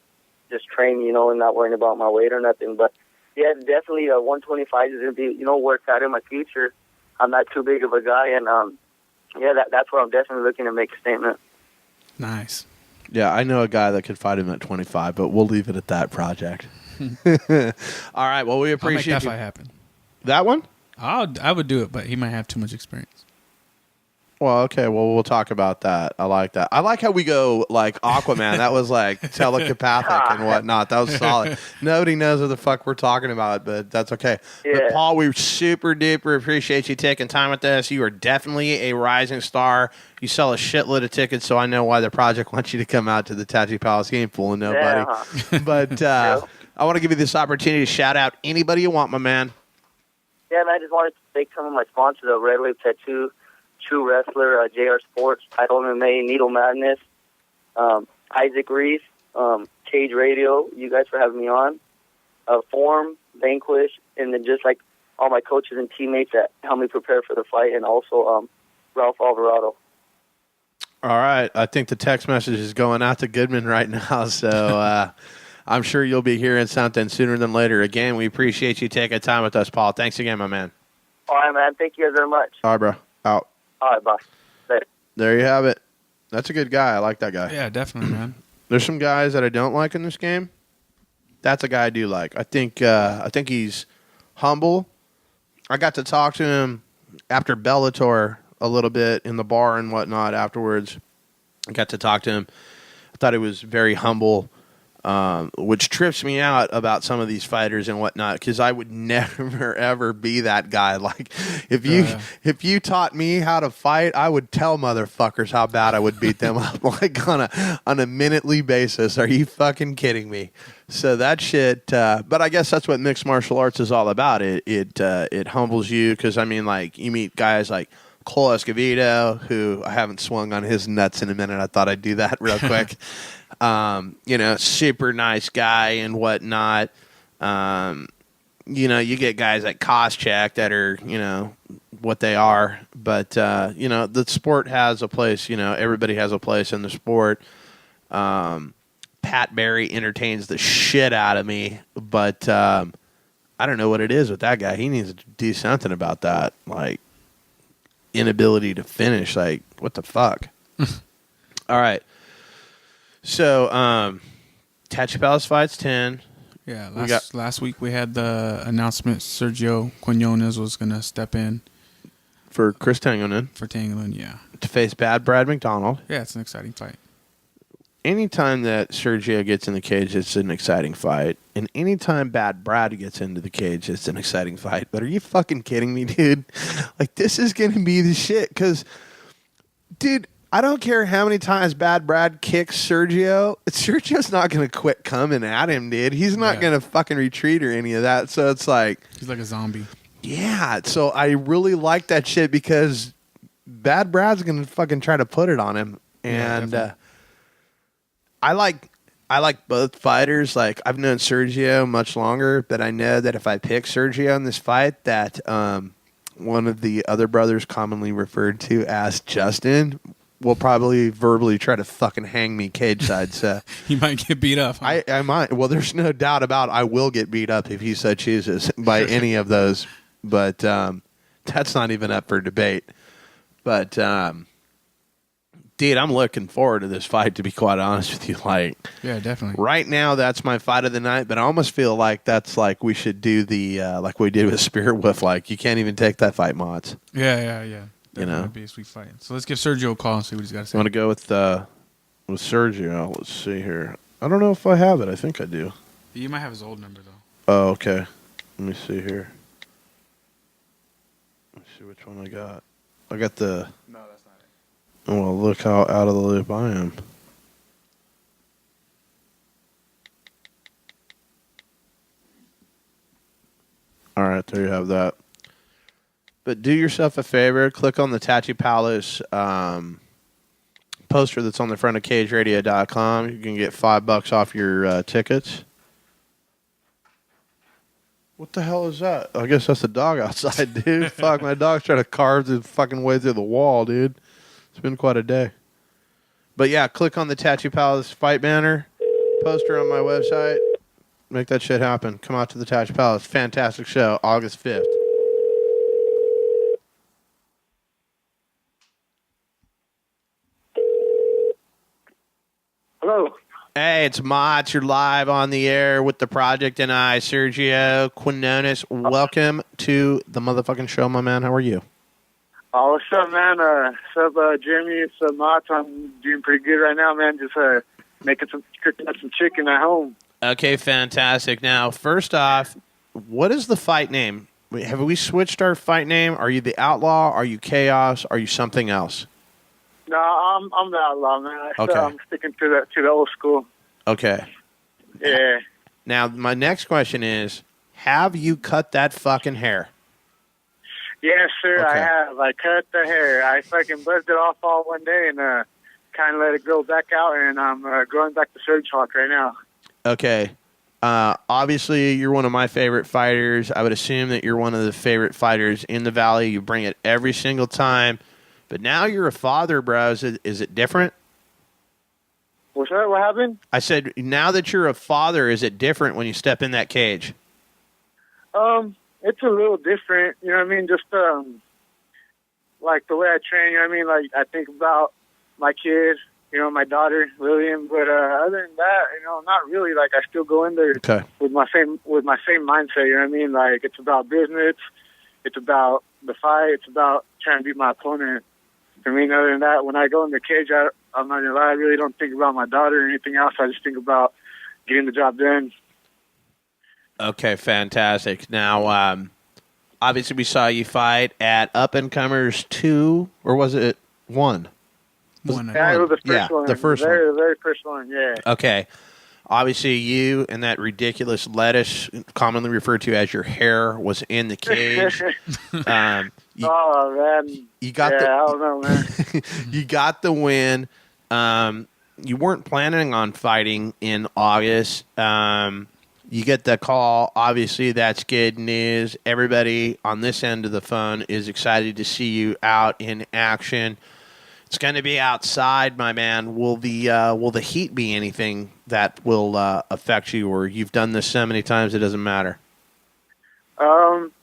just train, and not worrying about my weight or nothing. But, yeah, definitely 125 is going to be, where it's at in my future. I'm not too big of a guy, and, that's where I'm definitely looking to make a statement. Nice. Yeah, I know a guy that could fight him at 25, but we'll leave it at that, Project. All right, well, we appreciate I'll make that fight happen. That one? I would do it, but he might have too much experience. Well, okay. Well, we'll talk about that. I like that. I like how we go like Aquaman. That was like telepathic and whatnot. That was solid. Nobody knows what the fuck we're talking about, but that's okay. Yeah. But Paul, we super duper appreciate you taking time with us. You are definitely a rising star. You sell a shitload of tickets, so I know why the project wants you to come out to the Tattoo Palace game, fooling nobody. Yeah. But I want to give you this opportunity to shout out anybody you want, my man. Yeah, man, I just wanted to thank some of my sponsors, Red Wave Tattoo, True Wrestler, JR Sports, Title MMA, Needle Madness, Isaac Reese, Cage Radio, you guys for having me on, Form, Vanquish, and then just like all my coaches and teammates that helped me prepare for the fight, and also Ralph Alvarado. All right. I think the text message is going out to Goodman right now, so I'm sure you'll be hearing something sooner than later. Again, we appreciate you taking time with us, Paul. Thanks again, my man. All right, man. Thank you guys very much. All right, bro. Out. All right, bye. Later. There you have it. That's a good guy. I like that guy. Yeah, definitely, man. There's some guys that I don't like in this game. That's a guy I do like. I think he's humble. I got to talk to him after Bellator a little bit in the bar and whatnot afterwards. I got to talk to him. I thought he was very humble, which trips me out about some of these fighters and whatnot, because I would never, ever be that guy. Like, if you taught me how to fight, I would tell motherfuckers how bad I would beat them up, like on a minutely basis. Are you fucking kidding me? So that shit, but I guess that's what mixed martial arts is all about. It humbles you, because, I mean, like, you meet guys like Cole Escovedo, who I haven't swung on his nuts in a minute. I thought I'd do that real quick. Super nice guy and whatnot. You get guys like Koscheck that are, what they are. But, the sport has a place. Everybody has a place in the sport. Pat Barry entertains the shit out of me. But I don't know what it is with that guy. He needs to do something about that. Like, inability to finish. Like, what the fuck? All right. So, Tattoo Palace fights 10. Yeah, last week we had the announcement Sergio Quinones was going to step in. For Chris Tangonen. For Tangonen, yeah. To face Bad Brad McDonald. Yeah, it's an exciting fight. Anytime that Sergio gets in the cage, it's an exciting fight. And anytime Bad Brad gets into the cage, it's an exciting fight. But are you fucking kidding me, dude? Like, this is going to be the shit. Because, dude, I don't care how many times Bad Brad kicks Sergio. Sergio's not going to quit coming at him, dude. He's not going to fucking retreat or any of that. So it's like... He's like a zombie. Yeah. So I really like that shit, because Bad Brad's going to fucking try to put it on him. And I like both fighters. Like, I've known Sergio much longer, but I know that if I pick Sergio in this fight, that one of the other brothers, commonly referred to as Justin, will probably verbally try to fucking hang me cage side. So he might get beat up. Huh? I might. Well, there's no doubt about it. I will get beat up if he so chooses by any of those. But that's not even up for debate. But dude, I'm looking forward to this fight, to be quite honest with you. Like, yeah, definitely. Right now, that's my fight of the night. But I almost feel like that's like we should do the like we did with Spirit Wolf. Like, you can't even take that fight, Mods. Yeah. That would be a sweet fight. So let's give Sergio a call and see what he's got to say. I'm going to go with Sergio. Let's see here. I don't know if I have it. I think I do. You might have his old number, though. Oh, okay. Let me see here. Let's see which one I got. I got the... No, that's not it. Oh, well, look how out of the loop I am. All right, there you have that. But do yourself a favor, click on the Tattoo Palace poster that's on the front of CageRadio.com. You can get $5 off your tickets. What the hell is that? I guess that's a dog outside, dude. Fuck, my dog's trying to carve the fucking way through the wall, dude. It's been quite a day. But yeah, click on the Tattoo Palace fight banner, poster on my website. Make that shit happen. Come out to the Tattoo Palace. Fantastic show, August 5th. Hello. Hey, it's Mott's. You're live on the air with the Project and I, Sergio Quinones. Welcome to the motherfucking show, my man. How are you? Oh, what's up, man? What's up, Jimmy? What's up, Mott? I'm doing pretty good right now, man. Just cooking up some chicken at home. Okay, fantastic. Now, first off, what is the fight name? Have we switched our fight name? Are you the Outlaw? Are you Chaos? Are you something else? No, I'm the Outlaw, man. Okay. I'm sticking to the old school. Okay. Yeah. Now, my next question is, have you cut that fucking hair? Yes, sir. Okay. I have. I cut the hair. I fucking buzzed it off all one day and kind of let it grow back out, and I'm growing back the Surge Hawk right now. Okay. Obviously, you're one of my favorite fighters. I would assume that you're one of the favorite fighters in the Valley. You bring it every single time. But now you're a father, bro. Is it different? What's that? What happened? I said, now that you're a father, is it different when you step in that cage? It's a little different. You know what I mean? Just like the way I train. You know what I mean? Like I think about my kid. You know, my daughter Lillian. But other than that, you know, not really. Like I still go in there with my same mindset. You know what I mean? Like it's about business. It's about the fight. It's about trying to beat my opponent. I mean, other than that, when I go in the cage, I'm not gonna lie, I really don't think about my daughter or anything else. I just think about getting the job done. Okay, fantastic. Now, obviously, we saw you fight at Up and Comers 2, or was it 1? Yeah, it was the first one. The first one. The very first one, yeah. Okay. Obviously, you and that ridiculous lettuce, commonly referred to as your hair, was in the cage. Oh man, you got I don't know, man. you got the win. You weren't planning on fighting in August. You get the call. Obviously, that's good news. Everybody on this end of the phone is excited to see you out in action. It's going to be outside, my man. Will the heat be anything that will affect you, or you've done this so many times it doesn't matter?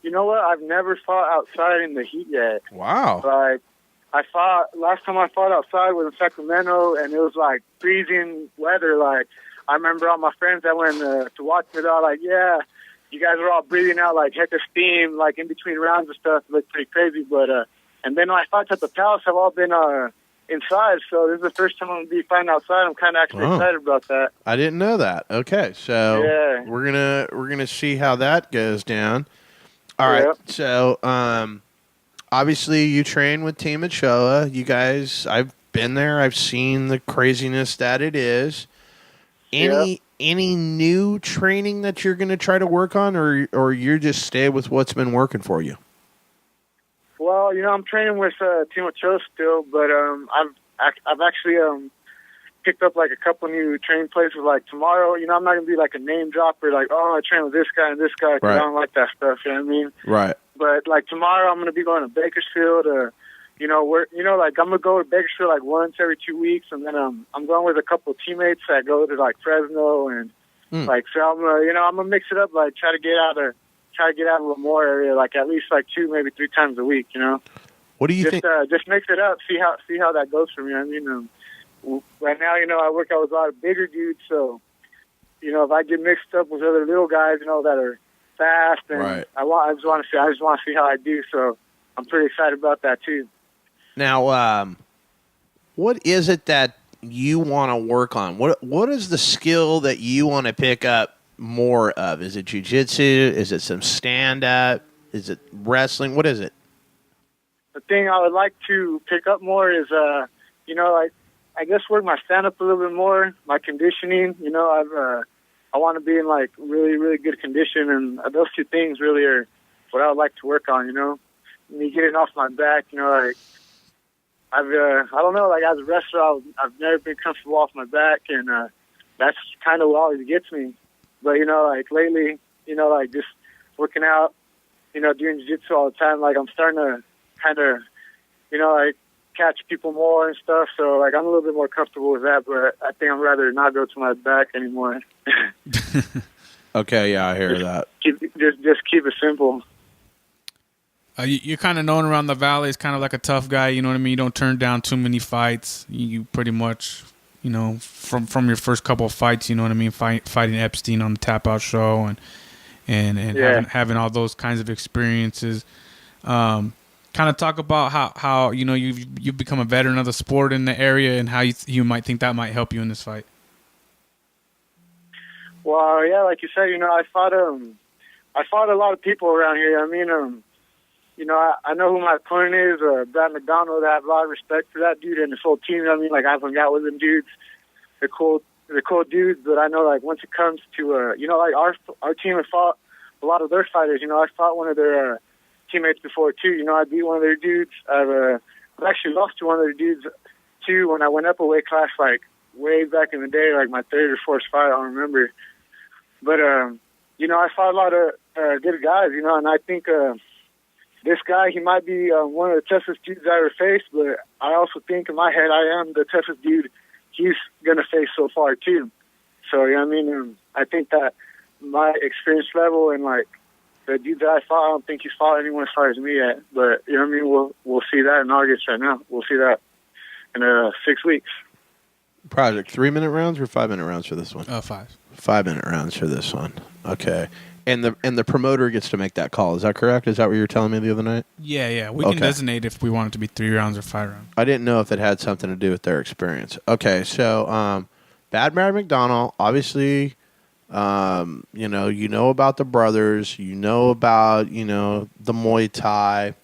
You know what? I've never fought outside in the heat yet. Wow. Like last time I fought outside was in Sacramento, and it was like freezing weather. Like I remember all my friends that went to watch it. All like, yeah, you guys were all breathing out like heck of steam, like in between rounds and stuff. It looked pretty crazy, but and then my fights at the Palace have all been inside, so this is the first time I'm going to be fighting outside. I'm kind of actually excited about that. I didn't know that. Okay, so yeah. we're gonna see how that goes down. All right, so obviously you train with Team Ochoa. You guys, I've been there. I've seen the craziness that it is. Any new training that you're going to try to work on, or you're just stay with what's been working for you? Well, you know, I'm training with Team Ochoa still, but I've actually picked up like a couple new training places. Like tomorrow, you know, I'm not gonna be like a name dropper, like, oh, I train with this guy and this guy, because I don't like that stuff. You know what I mean? Right. But like tomorrow, I'm gonna be going to Bakersfield. You know, like I'm gonna go to Bakersfield like once every 2 weeks, and then I'm going with a couple of teammates that go to like Fresno and like Selma. You know, I'm gonna mix it up, like try to get out of a little more area, like at least like 2, maybe 3 times a week. You know. What do you think? Just mix it up, see how that goes for me. I mean, right now, you know, I work out with a lot of bigger dudes, so you know, if I get mixed up with other little guys, you know, that are fast, and I just want to see how I do. So I'm pretty excited about that too. Now, what is it that you want to work on? What is the skill that you want to pick up more of? Is it jiu-jitsu? Is it some stand-up? Is it wrestling? What is it? The thing I would like to pick up more is, you know, like I guess work my stand-up a little bit more, my conditioning. You know, I want to be in like really, really good condition, and those 2 things really are what I would like to work on. You know, me getting off my back. You know, like I don't know, like as a wrestler, I've never been comfortable off my back, and that's kind of what always gets me. But you know, like lately, you know, like just working out, you know, doing jiu-jitsu all the time, like I'm starting to kind of, you know, like catch people more and stuff. So like I'm a little bit more comfortable with that, but I think I'd rather not go to my back anymore. Okay, yeah, I hear that. Just keep it simple. You're kind of known around the Valley as kind of like a tough guy. You know what I mean? You don't turn down too many fights. You pretty much, you know, from your first couple of fights, you know what I mean? Fighting Epstein on the Tap Out show and having all those kinds of experiences. Kind kind of talk about how you know you've become a veteran of the sport in the area and how you might think that might help you in this fight. Well, yeah, like you said, you know, I fought a lot of people around here. I mean, you know, I know who my opponent is, Brad McDonald. I have a lot of respect for that dude and his whole team. I mean, like, I've hung out with them dudes. They're cool dudes, but I know, like, once it comes to, you know, like, our team has fought a lot of their fighters. You know, I fought one of their teammates before, too. You know, I beat one of their dudes. I've actually lost to one of their dudes, too, when I went up a weight class, like, way back in the day, like, my third or fourth fight, I don't remember. But, you know, I fought a lot of good guys, you know, and I think this guy, he might be one of the toughest dudes I ever faced, but I also think in my head I am the toughest dude he's going to face so far, too. So, you know what I mean? I think that my experience level and, like, the dude that I fought, I don't think he's fought anyone as far as me yet. But, you know what I mean? We'll see that in August right now. We'll see that in 6 weeks. Project 3-minute rounds or 5-minute rounds for this one? 5. 5-minute rounds for this one. Okay. And the promoter gets to make that call. Is that correct? Is that what you were telling me the other night? Yeah. We can designate if we want it to be 3 rounds or 5 rounds. I didn't know if it had something to do with their experience. Okay, so Bad Brad McDonald, obviously, you know about the brothers. You know about, you know, the Muay Thai.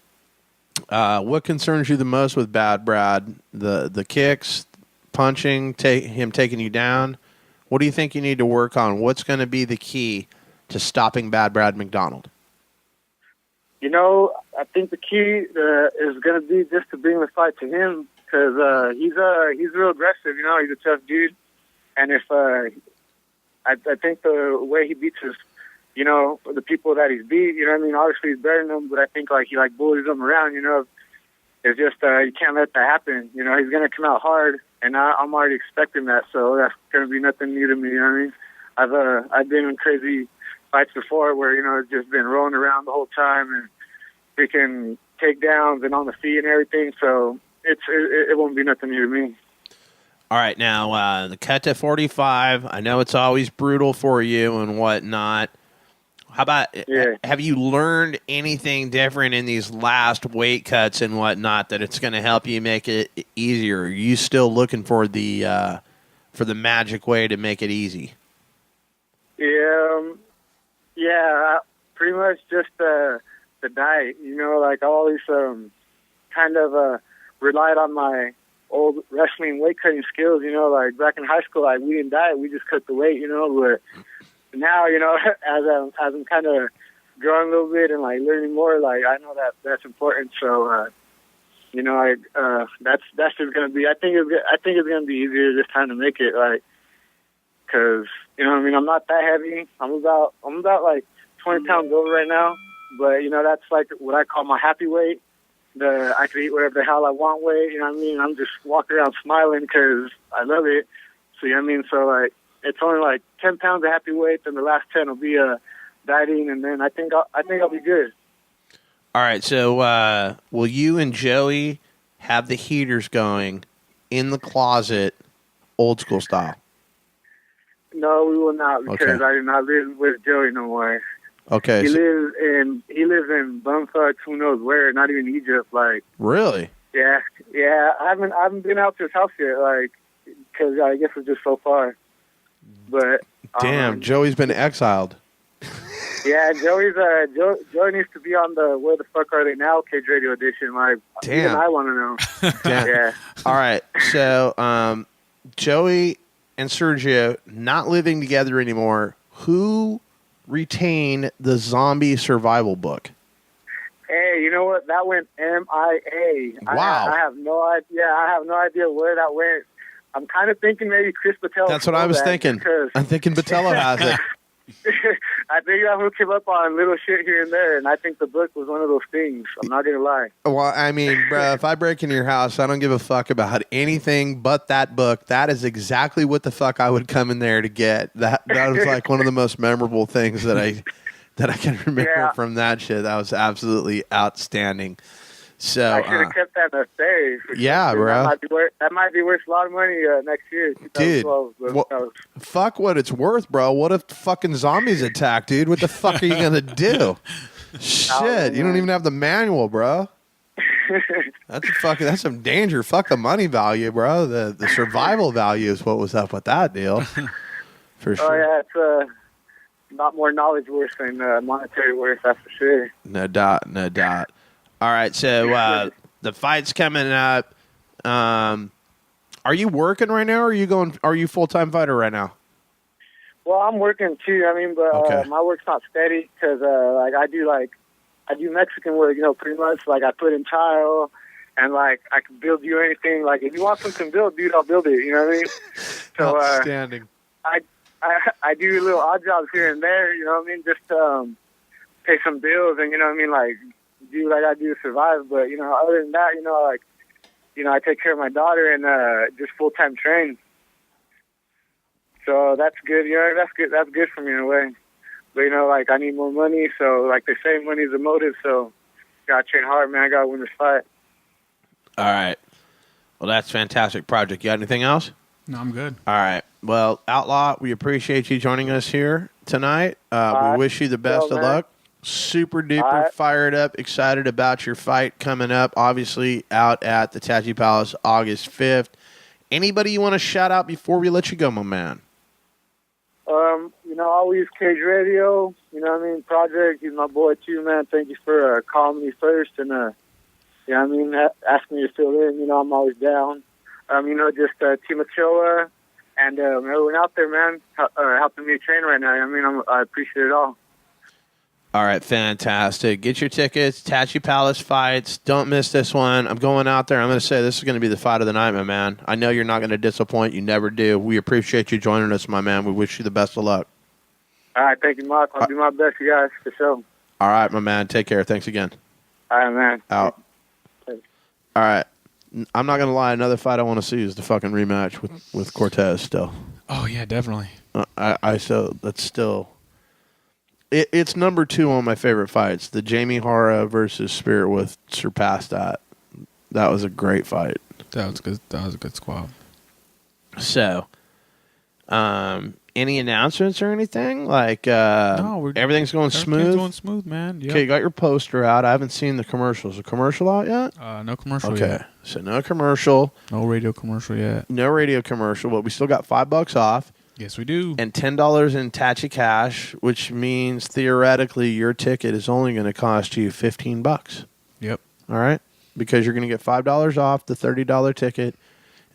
What concerns you the most with Bad Brad? The kicks, punching, him taking you down? What do you think you need to work on? What's going to be the key to stopping Bad Brad McDonald? You know, I think the key is going to be just to bring the fight to him because he's real aggressive. You know, he's a tough dude, and if I think the way he beats his, you know, the people that he's beat, you know what I mean. Obviously, he's better than them, but I think like he bullies them around. You know, it's just you can't let that happen. You know, he's going to come out hard, and I'm already expecting that. So that's going to be nothing new to me. You know what I mean? I've been in crazy fights before where, you know, it's just been rolling around the whole time and freaking takedowns and on the feet and everything. So it won't be nothing new to me. All right, now the cut to 45. I know it's always brutal for you and whatnot. How about, have you learned anything different in these last weight cuts and whatnot that it's going to help you make it easier? Are you still looking for the magic way to make it easy? Yeah, pretty much just the diet. You know, like I always kind of relied on my old wrestling weight cutting skills. You know, like back in high school, like we didn't diet, we just cut the weight. You know, but now, you know, as I'm kind of growing a little bit and like learning more, like I know that that's important. So, you know, that's just gonna be. I think it's gonna be easier this time to make it, like, because you know what I mean. I'm not that heavy. I'm about like 20 pounds over right now, but you know that's like what I call my happy weight. I can eat whatever the hell I want weight. You know what I mean? I'm just walking around smiling because I love it. So you know what I mean? So like it's only like 10 pounds of happy weight, and the last 10 will be dieting, and then I think I'll be good. All right. So will you and Joey have the heaters going in the closet, old school style? No, we will not, because Okay. I do not live with Joey no more. Okay. He lives in bumfuck, who knows where, not even Egypt. Like, Really? yeah. I haven't been out to his house yet, like, because I guess it's just so far. But Damn, Joey's been exiled. yeah, Joey needs to be on the Where the Fuck Are They Now Cage Radio edition. Like, Damn. even I want to know. Damn. Yeah. All right. So Joey and Sergio not living together anymore. Who retained the zombie survival book? Hey, you know what? That went MIA. Wow. I have no idea. I have no idea where that went. I'm kind of thinking maybe Chris Patel. That's what I was thinking. I'm thinking Patello has it. I think I hooked him up on little shit here and there, and I think the book was one of those things. I'm not going to lie. Well, I mean, bro, if I break into your house, I don't give a fuck about anything but that book. That is exactly what the fuck I would come in there to get. That was like one of the most memorable things that I can remember from that shit. That was absolutely outstanding. So I should have kept that in a safe. Yeah, bro. That might be worth a lot of money next year, 2012. Dude, fuck what it's worth, bro. What if fucking zombies attack, dude? What the fuck are you gonna do? Shit, you don't even have the manual, bro. That's some danger. Fuck the money value, bro. The survival value is what was up with that deal. For sure. Oh yeah, it's a lot more knowledge worth than monetary worth. That's for sure. No doubt. All right, so the fight's coming up. Are you working right now, or are you full-time fighter right now? Well, I'm working too. I mean, but Okay. my work's not steady because I do Mexican work. Pretty much like I put in tile, and like I can build you anything. Like if you want something built, dude, I'll build it. You know what I mean? So Outstanding. I do little odd jobs here and there. You know what I mean? Just pay some bills, and you know what I mean, like do what I gotta do to survive. But other than that, I take care of my daughter and just full time train. So that's good. That's good. That's good for me in a way. But like I need more money. So like they say, money's a motive. So gotta train hard, man. I gotta win this fight. All right. Well, that's a fantastic project. You got anything else? No, I'm good. All right. Well, Outlaw, we appreciate you joining us here tonight. We wish you the best of man. luck. Super duper fired up, excited about your fight coming up. Obviously, out at the Tattoo Palace August 5th. Anybody you want to shout out before we let you go, my man? Always Cage Radio. You know what I mean? Project. He's my boy too, man. Thank you for calling me first and asking me to fill in. I'm always down. Just Team Ochoa and everyone out there, man, helping me train right now. I appreciate it all. All right, fantastic. Get your tickets, Tattoo Palace fights. Don't miss this one. I'm going out there. I'm going to say this is going to be the fight of the night, my man. I know you're not going to disappoint. You never do. We appreciate you joining us, my man. We wish you the best of luck. All right, thank you, Mark. I'll do my best, you guys, for sure. All right, my man. Take care. Thanks again. All right, man. Out. All right. I'm not going to lie. Another fight I want to see is the fucking rematch with Cortez still. Oh yeah, definitely. That's still... It's number 2 on my favorite fights. The Jamie Hara versus Spirit Wolf surpassed that. That was a great fight. That was good. That was a good squad. So, any announcements or anything? Like, No, everything's going smooth? Going smooth, man. Yep. Okay, you got your poster out. I haven't seen the commercials. The commercial out yet? No commercial Okay, yet. so no commercial. No radio commercial yet. No radio commercial, but we still got $5 off. Yes, we do. And $10 in Tachi cash, which means theoretically your ticket is only going to cost you $15. Yep. All right? Because you're going to get $5 off the $30 ticket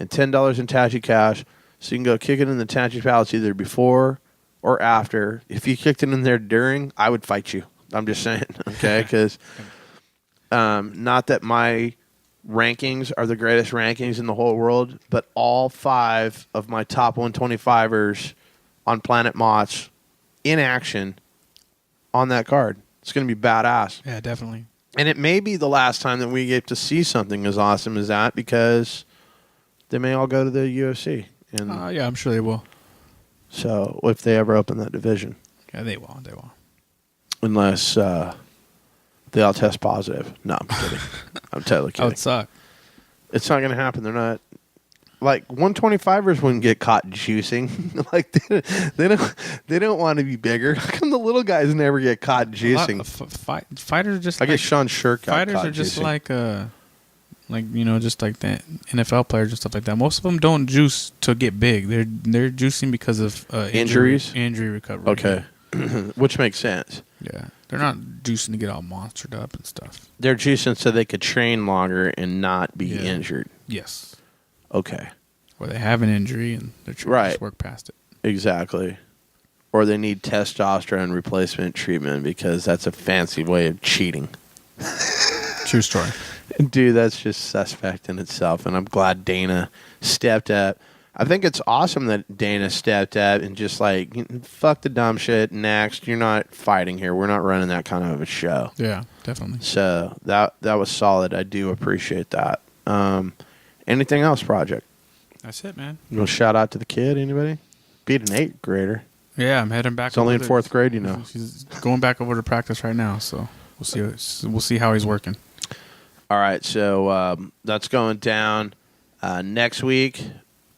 and $10 in Tachi cash. So you can go kick it in the Tachi Palace either before or after. If you kicked it in there during, I would fight you. I'm just saying, okay? Because not that my rankings are the greatest rankings in the whole world, but all 5 of my top 125ers on Planet Mott's in action on that card. It's going to be badass. Yeah, definitely. And it may be the last time that we get to see something as awesome as that because they may all go to the UFC. And Yeah, I'm sure they will. so if they ever open that division. Yeah, they will. They will. Unless they all test positive. No, I'm kidding. I'm totally That kidding. would suck. It's not going to happen. They're not. Like 125ers wouldn't get caught juicing. Like they don't want to be bigger. How come the little guys never get caught juicing? Fighters are just. I like, guess Sean Shirk got fighters caught are just juicing. just like the NFL players and stuff like that. Most of them don't juice to get big. They're juicing because of Injuries? injury recovery. Okay, which makes sense. Yeah, they're not juicing to get all monstered up and stuff. They're juicing so they could train longer and not be Yeah. injured. Yes. Okay, Or they have an injury and they're trying to Right. just work past it. exactly. Or they need testosterone replacement treatment because that's a fancy way of cheating. True story. Dude, that's just suspect in itself, and I'm glad Dana stepped up. I think it's awesome that Dana stepped up and just like, fuck the dumb shit, next, you're not fighting here. We're not running that kind of a show. Yeah, definitely. So that was solid. I do appreciate that. Anything else, Project? That's it, man. You want to shout out to the kid, anybody? Beat an 8th grader. Yeah, I'm heading back. It's only in over 4th grade, you know. He's going back over to practice right now, so we'll see how he's working. All right, so that's going down next week.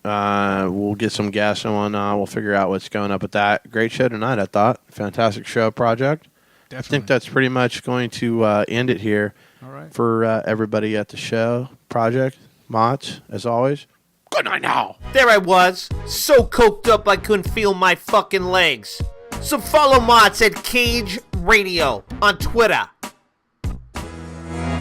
We'll get some guests and whatnot. We'll figure out what's going up with that. Great show tonight, I thought. Fantastic show, Project. I think that's pretty much going to end it here. All right. For everybody at the show. Project, Mott's, as always. Good night now. There I was, so coked up I couldn't feel my fucking legs. So follow Mott's at Cage Radio on Twitter.